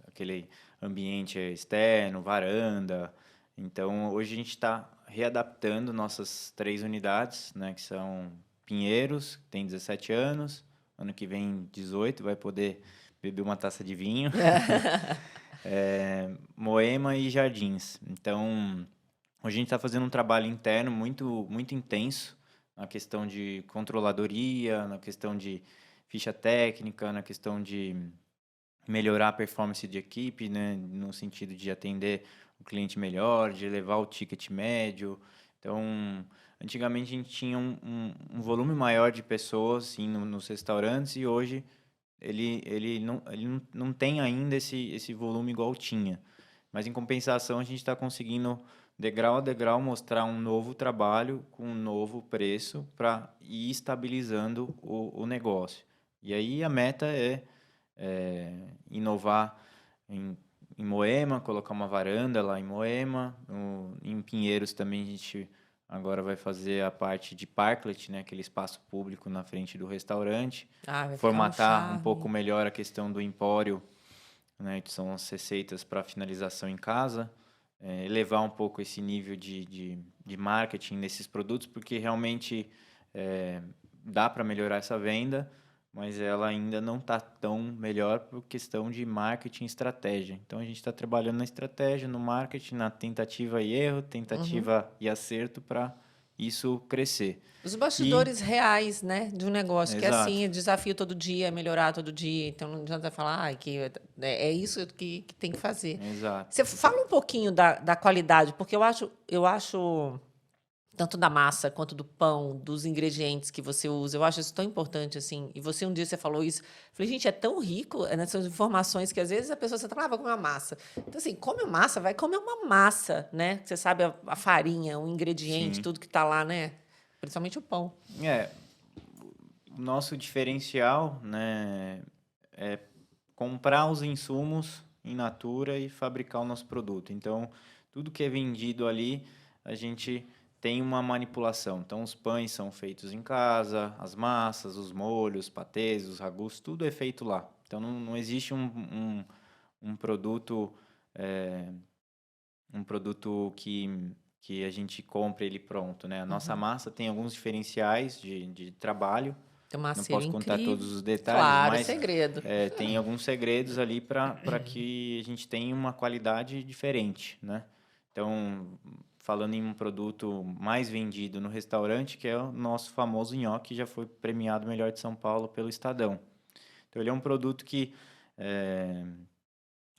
aquele ambiente externo, varanda. Então, hoje a gente está readaptando nossas 3 unidades, né, que são Pinheiros, que tem 17 anos, ano que vem 18, vai poder beber uma taça de vinho. Moema e Jardins. Então, hoje a gente está fazendo um trabalho interno muito, muito intenso, na questão de controladoria, na questão de ficha técnica, na questão de melhorar a performance de equipe, né, no sentido de atender o cliente melhor, de levar o ticket médio. Então, antigamente a gente tinha um volume maior de pessoas assim, nos restaurantes e hoje ele não tem ainda esse volume igual tinha. Mas, em compensação, a gente está conseguindo, degrau a degrau, mostrar um novo trabalho com um novo preço para ir estabilizando o negócio. E aí a meta é inovar em Moema, colocar uma varanda lá em Moema. Em Pinheiros também a gente agora vai fazer a parte de parklet, né, aquele espaço público na frente do restaurante. Vai Formatar um pouco melhor a questão do empório, né, que são as receitas para finalização em casa, elevar um pouco esse nível de marketing nesses produtos, porque realmente dá para melhorar essa venda, mas ela ainda não está tão melhor por questão de marketing e estratégia. Então, a gente está trabalhando na estratégia, no marketing, na tentativa e erro, tentativa e acerto para isso crescer. Os bastidores reais, né, de um negócio, que é Exato. assim, é desafio todo dia, é melhorar todo dia. Então, não adianta falar que é isso que tem que fazer. Exato. Você fala um pouquinho da qualidade, porque eu acho tanto da massa quanto do pão, dos ingredientes que você usa. Eu acho isso tão importante, assim. E você, um dia, você falou isso. Eu falei, gente, é tão rico nessas informações que, às vezes, a pessoa, você fala, vai comer uma massa. Então, assim, come massa, vai comer uma massa, né? Você sabe a farinha, o ingrediente, Sim. tudo que está lá, né? Principalmente o pão. O nosso diferencial, né, é comprar os insumos in natura e fabricar o nosso produto. Então, tudo que é vendido ali, a gente tem uma manipulação. Então, os pães são feitos em casa, as massas, os molhos, patês, os ragus, tudo é feito lá. Então, não existe um produto, um produto que a gente compra ele pronto, né? A nossa massa tem alguns diferenciais de trabalho. Tem um Não maceiro posso contar incrível. todos os detalhes, Claro, mas segredo. tem alguns segredos ali para que a gente tenha uma qualidade diferente, né? Então, falando em um produto mais vendido no restaurante, que é o nosso famoso nhoque, que já foi premiado melhor de São Paulo pelo Estadão. Então, ele é um produto que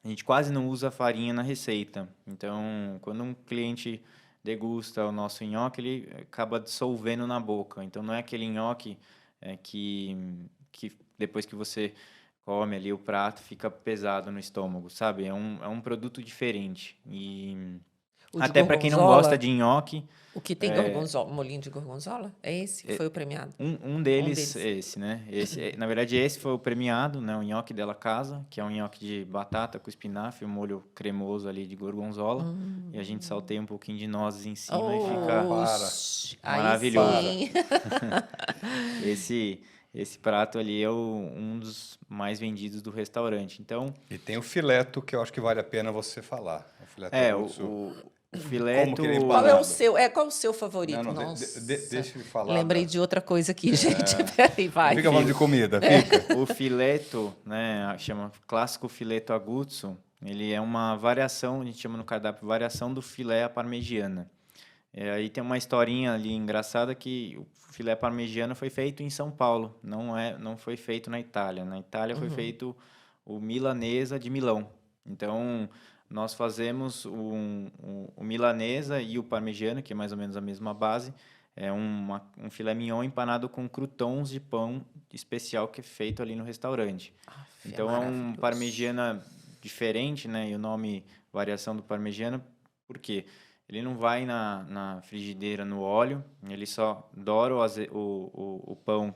a gente quase não usa farinha na receita. Então, quando um cliente degusta o nosso nhoque, ele acaba dissolvendo na boca. Então, não é aquele nhoque que depois que você come ali o prato, fica pesado no estômago, sabe? É um produto diferente. E O de até para quem não gosta gorgonzola, de nhoque, o que tem gorgonzola, molinho de gorgonzola, é esse que foi o premiado. um Um deles deles. é esse, né? Na verdade, esse foi o premiado, né? O nhoque della casa, que é um nhoque de batata com espinafre, um molho cremoso ali de gorgonzola. E a gente salteia um pouquinho de nozes em cima e fica para. Aí maravilhoso. sim. Esse prato ali é um dos mais vendidos do restaurante. Então, E tem o fileto, que eu acho que vale a pena você falar. O fileto o agutsu. fileto... que ele é Qual é o empanado? seu? Qual é o seu favorito? Não, Nossa. deixa ele falar. Lembrei de outra coisa aqui, gente. Peraí, vai. Fica falando de comida, fica. O fileto, né, chama clássico fileto aguzzo, ele é uma variação, a gente chama no cardápio variação do filé à parmegiana. Aí tem uma historinha ali engraçada que o filé parmegiano foi feito em São Paulo, não foi feito na Itália. Na Itália foi feito o milanesa de Milão. Então, nós fazemos o milanesa e o parmegiano, que é mais ou menos a mesma base, é um filé mignon empanado com croutons de pão especial que é feito ali no restaurante. Então, é um maravilhoso. parmegiana diferente, né? E o nome variação do parmegiana, por quê? Ele não vai na frigideira no óleo, ele só dora o pão,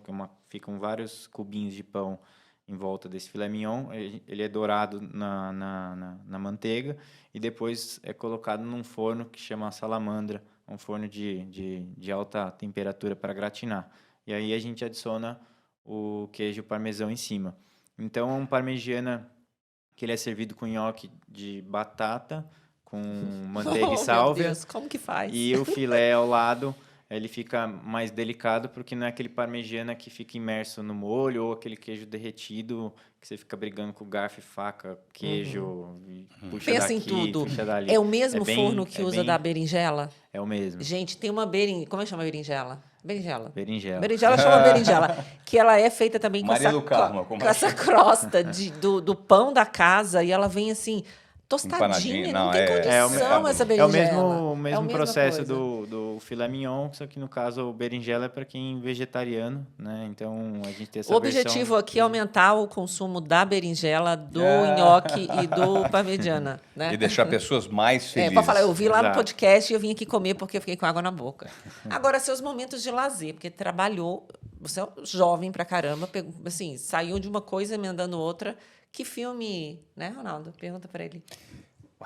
ficam vários cubinhos de pão em volta desse filé mignon, ele é dourado na manteiga e depois é colocado num forno que chama salamandra, um forno de alta temperatura para gratinar. E aí a gente adiciona o queijo parmesão em cima. Então é um parmegiana que ele é servido com nhoque de batata, com manteiga e Meu sálvia. Deus, como que faz? E o filé ao lado, ele fica mais delicado, porque não é aquele parmegiana que fica imerso no molho, ou aquele queijo derretido, que você fica brigando com garfo e faca, queijo, e puxa Pensa daqui, em tudo. puxa dali. É o mesmo bem- forno que usa da berinjela? É o mesmo, Gente, tem uma berinjela. Como é que chama a berinjela? Berinjela. berinjela. Berinjela chama berinjela. Que ela é feita também Maria do Carmo, como com essa crosta do pão da casa. E ela vem assim, tostadinha. Empanadinha, Não não, tem é condição essa É berinjela. o É a mesmo mesma processo coisa. do filé mignon, só que no caso o berinjela é para quem é vegetariano, né? Então a gente tem essa O objetivo versão aqui é aumentar o consumo da berinjela, do nhoque e do parmegiana, né? E deixar pessoas mais felizes. Para falar, eu vi lá no Exato. podcast e eu vim aqui comer porque eu fiquei com água na boca. Agora, seus momentos de lazer, porque trabalhou, você é jovem pra caramba, assim, saiu de uma coisa emendando outra. Que filme, né, Ronaldo? Pergunta pra ele.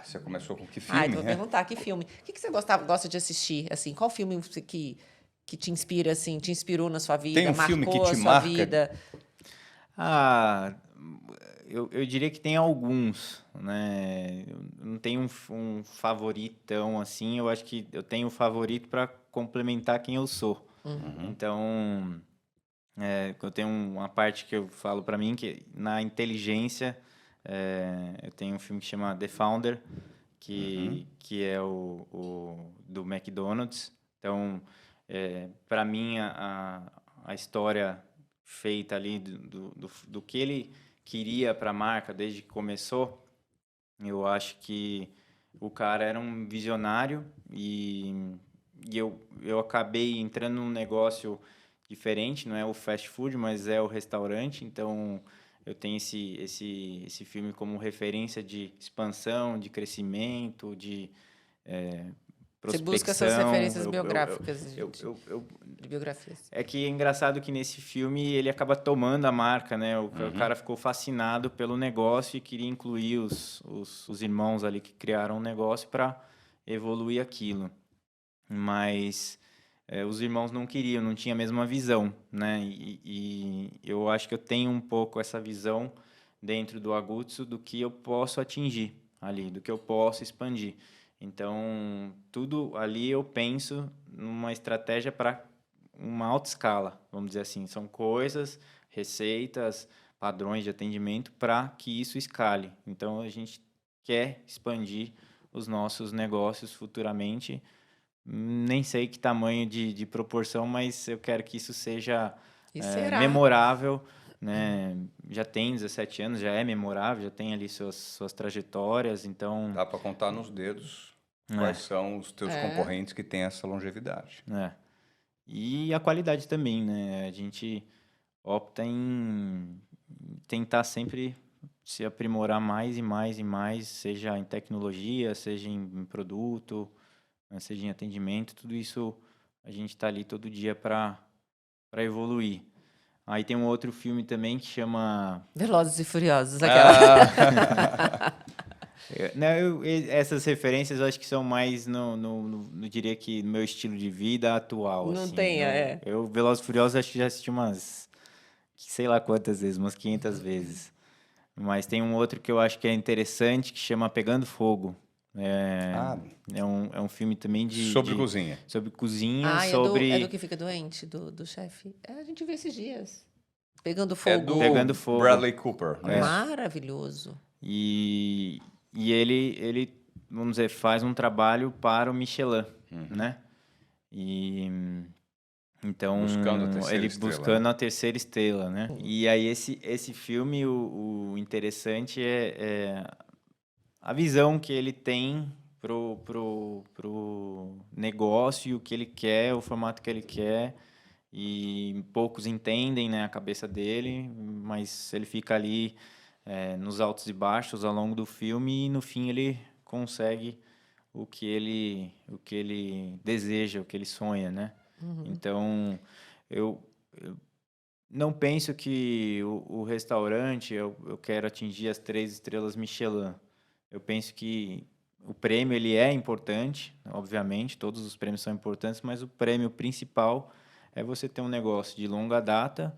Você começou com que filme? Ah, então vou perguntar, que filme? O que você gosta de assistir? Assim, qual filme que te inspira, assim, te inspirou na sua vida, Tem um filme que marcou te a sua marca? vida? Ah, eu diria que tem alguns, né? Eu não tenho um favoritão assim. Eu acho que eu tenho um favorito para complementar quem eu sou. Então, eu tenho uma parte que eu falo para mim que na inteligência, eu tenho um filme que chama The Founder, que é o do McDonald's. Então, para mim a história feita ali do que ele queria para a marca desde que começou, eu acho que o cara era um visionário e eu acabei entrando num negócio diferente, não é o fast food, mas é o restaurante, então eu tenho esse filme como referência de expansão, de crescimento, de Você busca essas prospecção. referências biográficas, Eu, de, eu, eu, de biografias. É que é engraçado que nesse filme ele acaba tomando a marca, né? O cara ficou fascinado pelo negócio e queria incluir os irmãos ali que criaram o negócio para evoluir aquilo. Mas os irmãos não queriam, não tinham a mesma visão, né? E eu acho que eu tenho um pouco essa visão dentro do Agutsu do que eu posso atingir ali, do que eu posso expandir. Então, tudo ali eu penso numa estratégia para uma alta escala, vamos dizer assim. São coisas, receitas, padrões de atendimento para que isso escale. Então, a gente quer expandir os nossos negócios futuramente. Nem sei que tamanho de proporção, mas eu quero que isso seja E será? memorável, né? Já tem 17 anos, já é memorável, já tem ali suas trajetórias, então... Dá para contar nos dedos quais são os teus concorrentes que têm essa longevidade. E a qualidade também, né? A gente opta em tentar sempre se aprimorar mais e mais e mais, seja em tecnologia, seja em produto, né? Seja em atendimento, tudo isso a gente está ali todo dia para evoluir. Aí tem um outro filme também que chama... Velozes e Furiosos, aquela. Essas referências eu acho que são mais eu diria que no meu estilo de vida atual. Não assim, tem, eu Velozes e Furiosos acho que já assisti umas, sei lá quantas vezes, umas 500 vezes. Mas tem um outro que eu acho que é interessante, que chama Pegando Fogo. É um filme também Sobre cozinha. Sobre cozinha, É sobre... do que fica doente, do chefe. A gente viu esses dias. Pegando É Fogo. do Pegando Fogo. Bradley Cooper, né? Maravilhoso. E ele, vamos dizer, faz um trabalho para o Michelin, né? E então Buscando a terceira ele estrela, buscando a terceira estrela, né? E aí esse filme, o interessante é a visão que ele tem pro negócio, o que ele quer, o formato que ele quer. E poucos entendem, né, a cabeça dele, mas ele fica ali nos altos e baixos ao longo do filme e no fim ele consegue o que ele deseja, o que ele sonha, né? Então eu não penso que o restaurante eu quero atingir as 3 estrelas Michelin. Eu penso que o prêmio ele é importante, obviamente, todos os prêmios são importantes, mas o prêmio principal é você ter um negócio de longa data,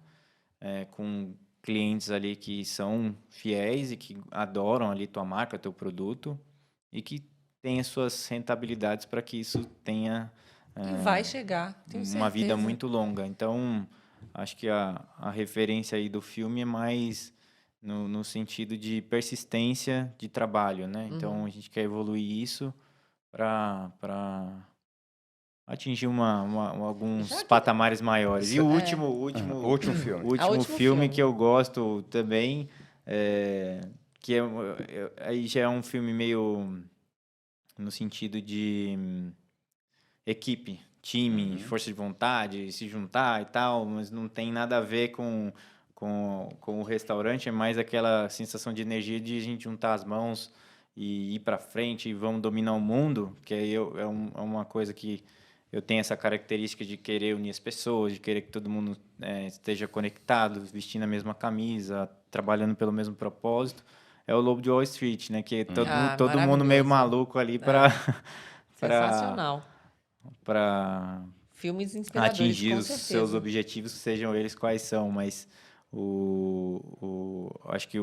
com clientes ali que são fiéis e que adoram ali tua marca, teu produto e que tem as suas rentabilidades para que isso tenha E vai chegar, tenho uma vida certeza. muito longa. Então, acho que a referência aí do filme é mais no sentido de persistência de trabalho, né? Então, a gente quer evoluir isso para atingir alguns patamares maiores. E o último filme. o último filme que eu gosto também, que aí já é um filme meio no sentido de equipe, time, força de vontade, se juntar e tal, mas não tem nada a ver com o restaurante, é mais aquela sensação de energia de a gente juntar as mãos e ir para frente e vamos dominar o mundo, que aí é uma coisa que eu tenho essa característica de querer unir as pessoas, de querer que todo mundo esteja conectado, vestindo a mesma camisa, trabalhando pelo mesmo propósito. É o Lobo de Wall Street, né? Que é todo mundo meio maluco ali para Sensacional. para Filmes inspiradores, atingir com os certeza. seus objetivos, sejam eles quais são, mas acho que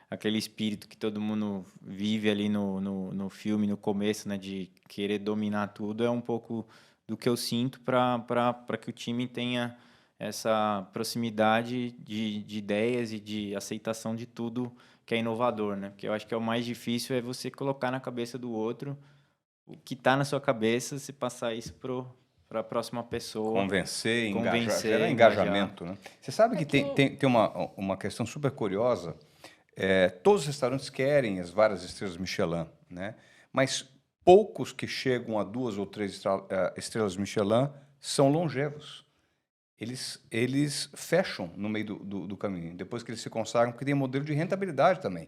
aquele espírito que todo mundo vive ali no filme, no começo, né, de querer dominar tudo, é um pouco do que eu sinto para que o time tenha essa proximidade de ideias e de aceitação de tudo que é inovador, né? Porque eu acho que é o mais difícil é você colocar na cabeça do outro o que está na sua cabeça, se passar isso para a próxima pessoa. Convencer, gerar engajamento, né? Você sabe que tem uma questão super curiosa. Todos os restaurantes querem as várias estrelas Michelin, né? Mas poucos que chegam a 2 ou 3 estrelas Michelin são longevos. Eles fecham no meio do caminho, depois que eles se consagram, porque tem modelo de rentabilidade também.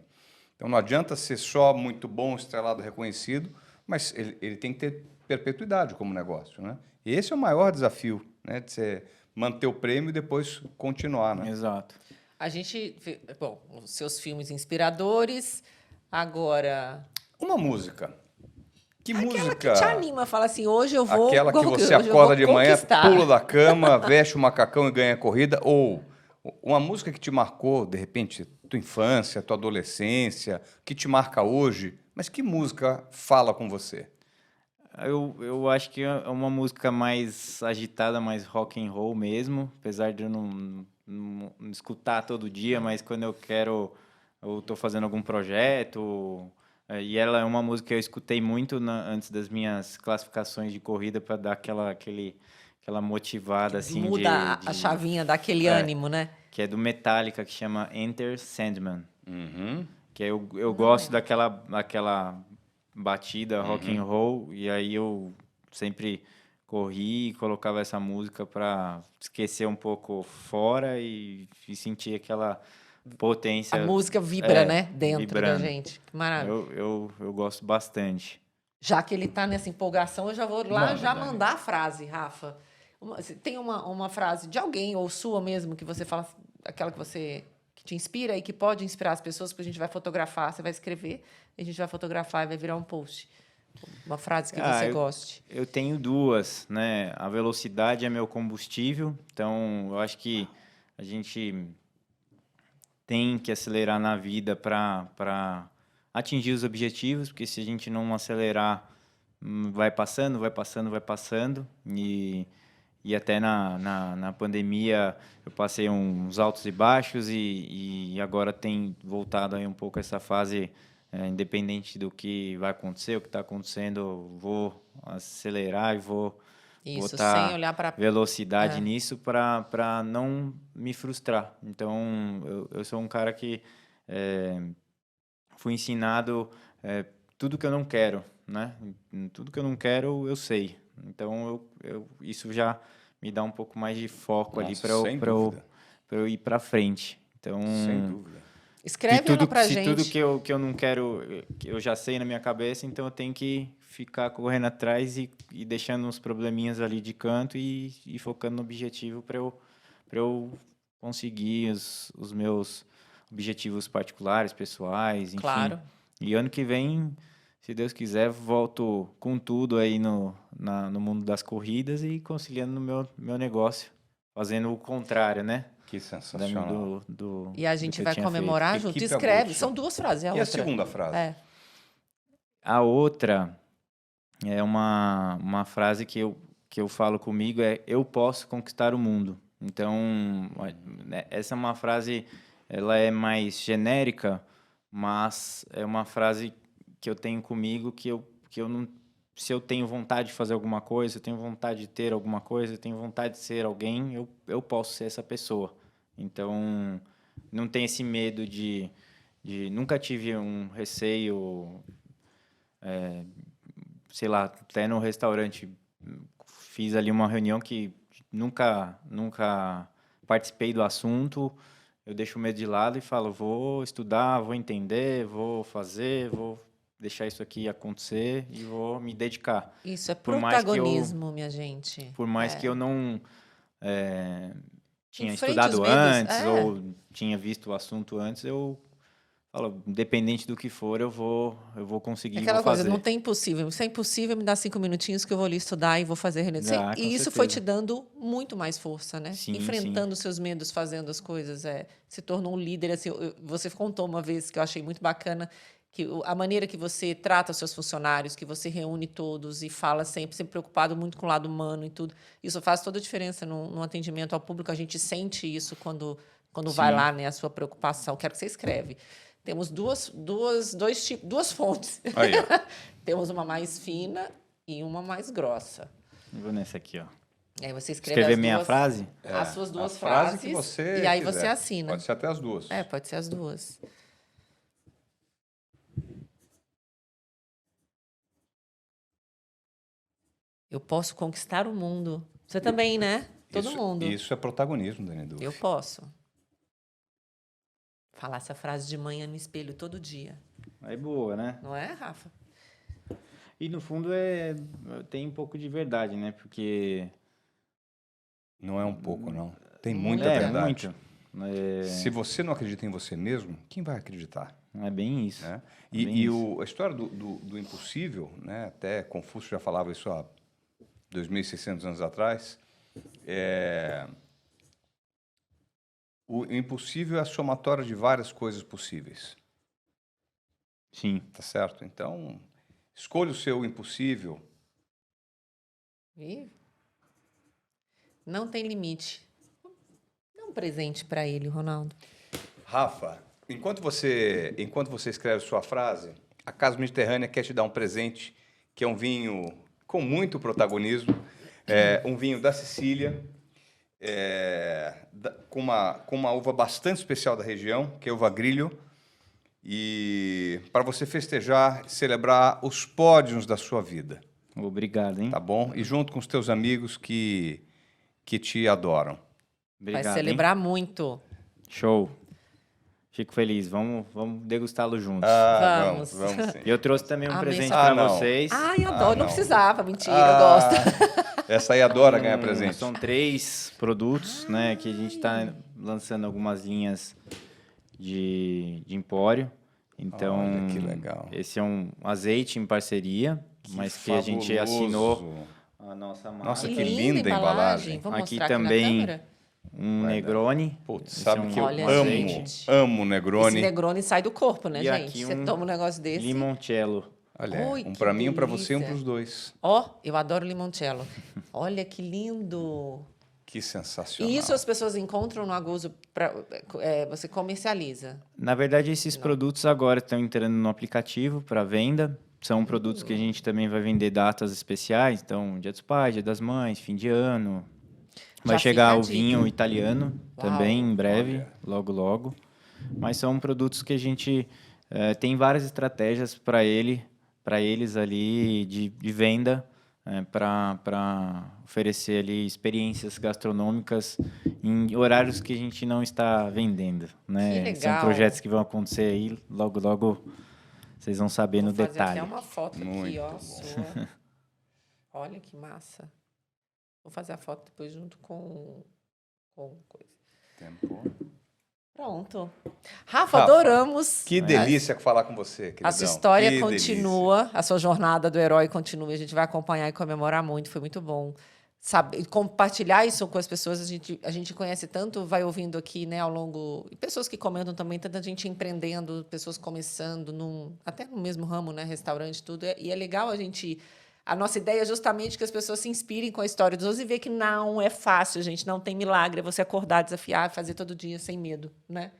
Então, não adianta ser só muito bom, estrelado, reconhecido, mas ele tem que ter perpetuidade como negócio, né? E esse é o maior desafio, né? De você manter o prêmio e depois continuar, né? Exato. A gente, bom, os seus filmes inspiradores, agora Uma música. Que aquela música? que te anima, fala assim, hoje eu vou Aquela que você hoje eu acorda vou de manhã, conquistar. pula da cama, veste o macacão e ganha a corrida, ou uma música que te marcou, de repente, tua infância, tua adolescência, que te marca hoje, mas que música fala com você? Eu acho que é uma música mais agitada, mais rock and roll mesmo, apesar de eu não escutar todo dia, mas quando eu quero, eu tô fazendo algum projeto, e ela é uma música que eu escutei muito antes das minhas classificações de corrida para dar aquela motivada assim Muda a chavinha daquele ânimo, né? que é do Metallica, que chama Enter Sandman. Uhum. Que eu gosto daquela batida rock and roll, e aí eu sempre corri e colocava essa música para esquecer um pouco fora e sentir aquela potência. A música vibra, né? Dentro vibrando. da gente. Que maravilha. Eu gosto bastante. Já que ele tá nessa empolgação, eu já vou lá Manda, Dani. mandar a frase, Rafa. Tem uma frase de alguém, ou sua mesmo, que você fala, aquela que te inspira e que pode inspirar as pessoas, porque a gente vai fotografar, você vai escrever, a gente vai fotografar e vai virar um post. Uma frase que você goste. Eu tenho duas, né? A velocidade é meu combustível, então eu acho que a gente tem que acelerar na vida para atingir os objetivos, porque se a gente não acelerar, vai passando, vai passando, vai passando. E até na pandemia eu passei uns altos e baixos e agora tem voltado aí um pouco essa fase, independente do que vai acontecer, o que está acontecendo, eu vou acelerar e vou Isso, botar sem olhar para velocidade nisso para não me frustrar. Então, eu sou um cara que fui ensinado tudo que eu não quero, né? Tudo que eu não quero, eu sei. Então, isso já me dá um pouco mais de foco ali para eu ir para frente. Então, sem dúvida. escreve ela pra se gente. tudo que eu não quero, que eu já sei na minha cabeça, então eu tenho que ficar correndo atrás e deixando uns probleminhas ali de canto e focando no objetivo para eu conseguir os meus objetivos particulares, pessoais, enfim. Claro. E ano que vem, se Deus quiser, volto com tudo aí no mundo das corridas e conciliando no meu negócio, fazendo o contrário, né? Que sensacional. E a gente vai comemorar junto. Equipe Escreve. Abruzzo. São duas frases. E a segunda frase? A outra é uma frase que eu falo comigo, eu posso conquistar o mundo. Então, essa é uma frase, ela é mais genérica, mas é uma frase que eu tenho comigo que eu não... Se eu tenho vontade de fazer alguma coisa, eu tenho vontade de ter alguma coisa, eu tenho vontade de ser alguém, eu posso ser essa pessoa. Então, não tem esse medo de nunca tive um receio, sei lá, até no restaurante, fiz ali uma reunião que nunca participei do assunto, eu deixo o medo de lado e falo, vou estudar, vou entender, vou fazer, vou deixar isso aqui acontecer e vou me dedicar. Isso é protagonismo, minha gente. Por mais que eu não tinha Enfrente estudado os medos, antes ou tinha visto o assunto antes, eu falo, independente do que for, eu vou conseguir, Aquela vou coisa, fazer. não tem impossível. Se é impossível, me dá 5 minutinhos que eu vou ali estudar e vou fazer reunião. Com E isso certeza. foi te dando muito mais força, né? Sim, enfrentando seus medos, fazendo as coisas. Se tornou um líder. Assim, você contou uma vez que eu achei muito bacana, que a maneira que você trata os seus funcionários, que você reúne todos e fala sempre preocupado muito com o lado humano e tudo. Isso faz toda a diferença no atendimento ao público. A gente sente isso quando vai lá, né? A sua preocupação. Quero que você escreve. Temos duas fontes. Aí, ó. Temos uma mais fina e uma mais grossa. Vou nessa aqui, ó. Aí você escreve Escrever minha frase? as suas duas a frase frases que você e aí quiser. você assina. Pode ser até as duas. Pode ser as duas. Eu posso conquistar o mundo. Você também, né? Todo mundo. Isso é protagonismo, Dani Dulce. Eu posso. Falar essa frase de manhã no espelho todo dia. É boa, né? Não é, Rafa? E no fundo tem um pouco de verdade, né? Porque Não é um pouco, não. Tem muita Muita. verdade. muito. Se você não acredita em você mesmo, quem vai acreditar? É bem isso. Né? Bem E isso. a história do impossível, né? Até Confúcio já falava isso há 2.600 anos atrás, o impossível é a somatória de várias coisas possíveis, Sim. tá certo? Então, escolha o seu impossível. E não tem limite. Dá um presente para ele, Ronaldo. Rafa, enquanto você escreve sua frase, a Casa Mediterrânea quer te dar um presente, que é um vinho com muito protagonismo, um vinho da Sicília, com uma uva bastante especial da região, que é a uva Grillo, e para você festejar, celebrar os pódios da sua vida, Obrigado, hein? tá bom? E junto com os teus amigos que te adoram. Obrigado, Vai hein? celebrar muito. Show. Fico feliz. Vamos degustá-lo juntos. Vamos. Vamos sim. E eu trouxe também um presente Abençoado. para não. vocês. Ai, adoro. não. Não precisava. Mentira, eu gosto. Essa aí adora ganhar presente. São 3 produtos, né? Que a gente está lançando algumas linhas de empório. Então, Olha, que legal. esse é um azeite em parceria, mas que a gente assinou Fabuloso. a nossa marca. Nossa, que linda linda embalagem. Vou Aqui mostrar também. aqui na câmera. Um Vai Negroni. Putz, Esse sabe é um que eu Olha, amo, gente. amo Esse Negroni. Negroni sai do corpo, né, E gente? aqui Você um toma um negócio desse. Limoncello. Olha, Ui, um que para mim, um para você e um delícia. para os dois. Ó, eu adoro limoncello. Olha que lindo. Que sensacional. E isso as pessoas encontram no Aguzo, você comercializa. Na verdade, esses produtos agora estão entrando no aplicativo para venda. São produtos que a gente também vai vender datas especiais. Então, Dia dos Pais, Dia das Mães, fim de ano. Vai Já chegar fica a o dica. vinho italiano Uau, também em breve, olha. logo, logo. Mas são produtos que a gente tem várias estratégias para eles ali de venda, para oferecer ali experiências gastronômicas em horários que a gente não está vendendo, né? Que São legal. projetos que vão acontecer aí, logo, logo vocês vão saber no Vou fazer detalhe. até uma foto aqui, Muito ó, bom. sua. Olha que massa. Vou fazer a foto depois junto com coisa. Tempo. Pronto. Rafa, Rafa, adoramos. Que delícia falar com você, queridão. A sua história Que continua, a sua jornada do herói continua. A gente vai acompanhar e comemorar muito. Foi muito bom. Saber, compartilhar isso com as pessoas. A gente conhece tanto, vai ouvindo aqui, né, ao longo. E pessoas que comentam também, tanta gente empreendendo, pessoas começando, até no mesmo ramo, né? Restaurante, tudo. E é legal a gente. A nossa ideia é justamente que as pessoas se inspirem com a história dos outros e ver que não é fácil, gente. Não tem milagre. É você acordar, desafiar, fazer todo dia sem medo, né?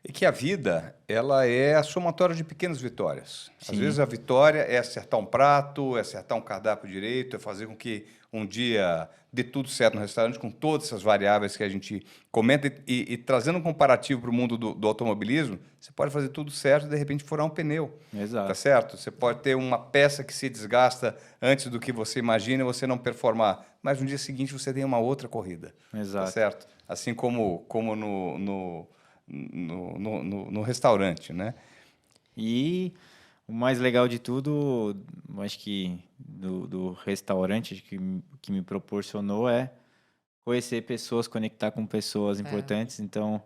E que a vida, ela é a somatória de pequenas vitórias. Às Sim. vezes a vitória é acertar um prato, é acertar um cardápio direito, é fazer com que um dia dê tudo certo no restaurante, com todas essas variáveis que a gente comenta. E trazendo um comparativo para o mundo do automobilismo, você pode fazer tudo certo e, de repente, furar um pneu. Exato. Tá certo? Você pode ter uma peça que se desgasta antes do que você imagina e você não performar. Mas no dia seguinte você tem uma outra corrida. Exato. Tá certo? Assim como no restaurante, né? E o mais legal de tudo, eu acho que do restaurante que me proporcionou é conhecer pessoas, conectar com pessoas importantes. Então,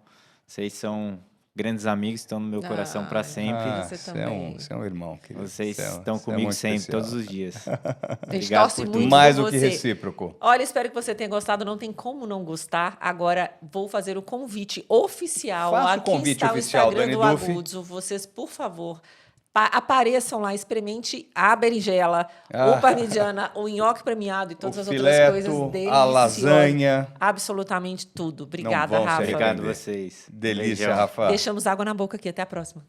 vocês são grandes amigos, estão no meu coração para sempre. Você também. Você é um irmão, querido. Vocês Você é estão você é comigo muito sempre, especial. todos os dias. A gente Obrigado torce por muito tudo. Mais por do que você. recíproco. Olha, espero que você tenha gostado. Não tem como não gostar. Agora, vou fazer o convite oficial. Faça o Aqui convite está oficial, o Instagram Dani do Duffi. Aguzo. Vocês, por favor, apareçam lá, experimente a berinjela, Ah. o parmigiana, o nhoque premiado e todas O as outras fileto, coisas a deliciosas. lasanha. Absolutamente tudo. Obrigada, vão se Rafa. arrepender. Obrigado a vocês. Delícia, Beijão. Rafa. Deixamos água na boca aqui. Até a próxima.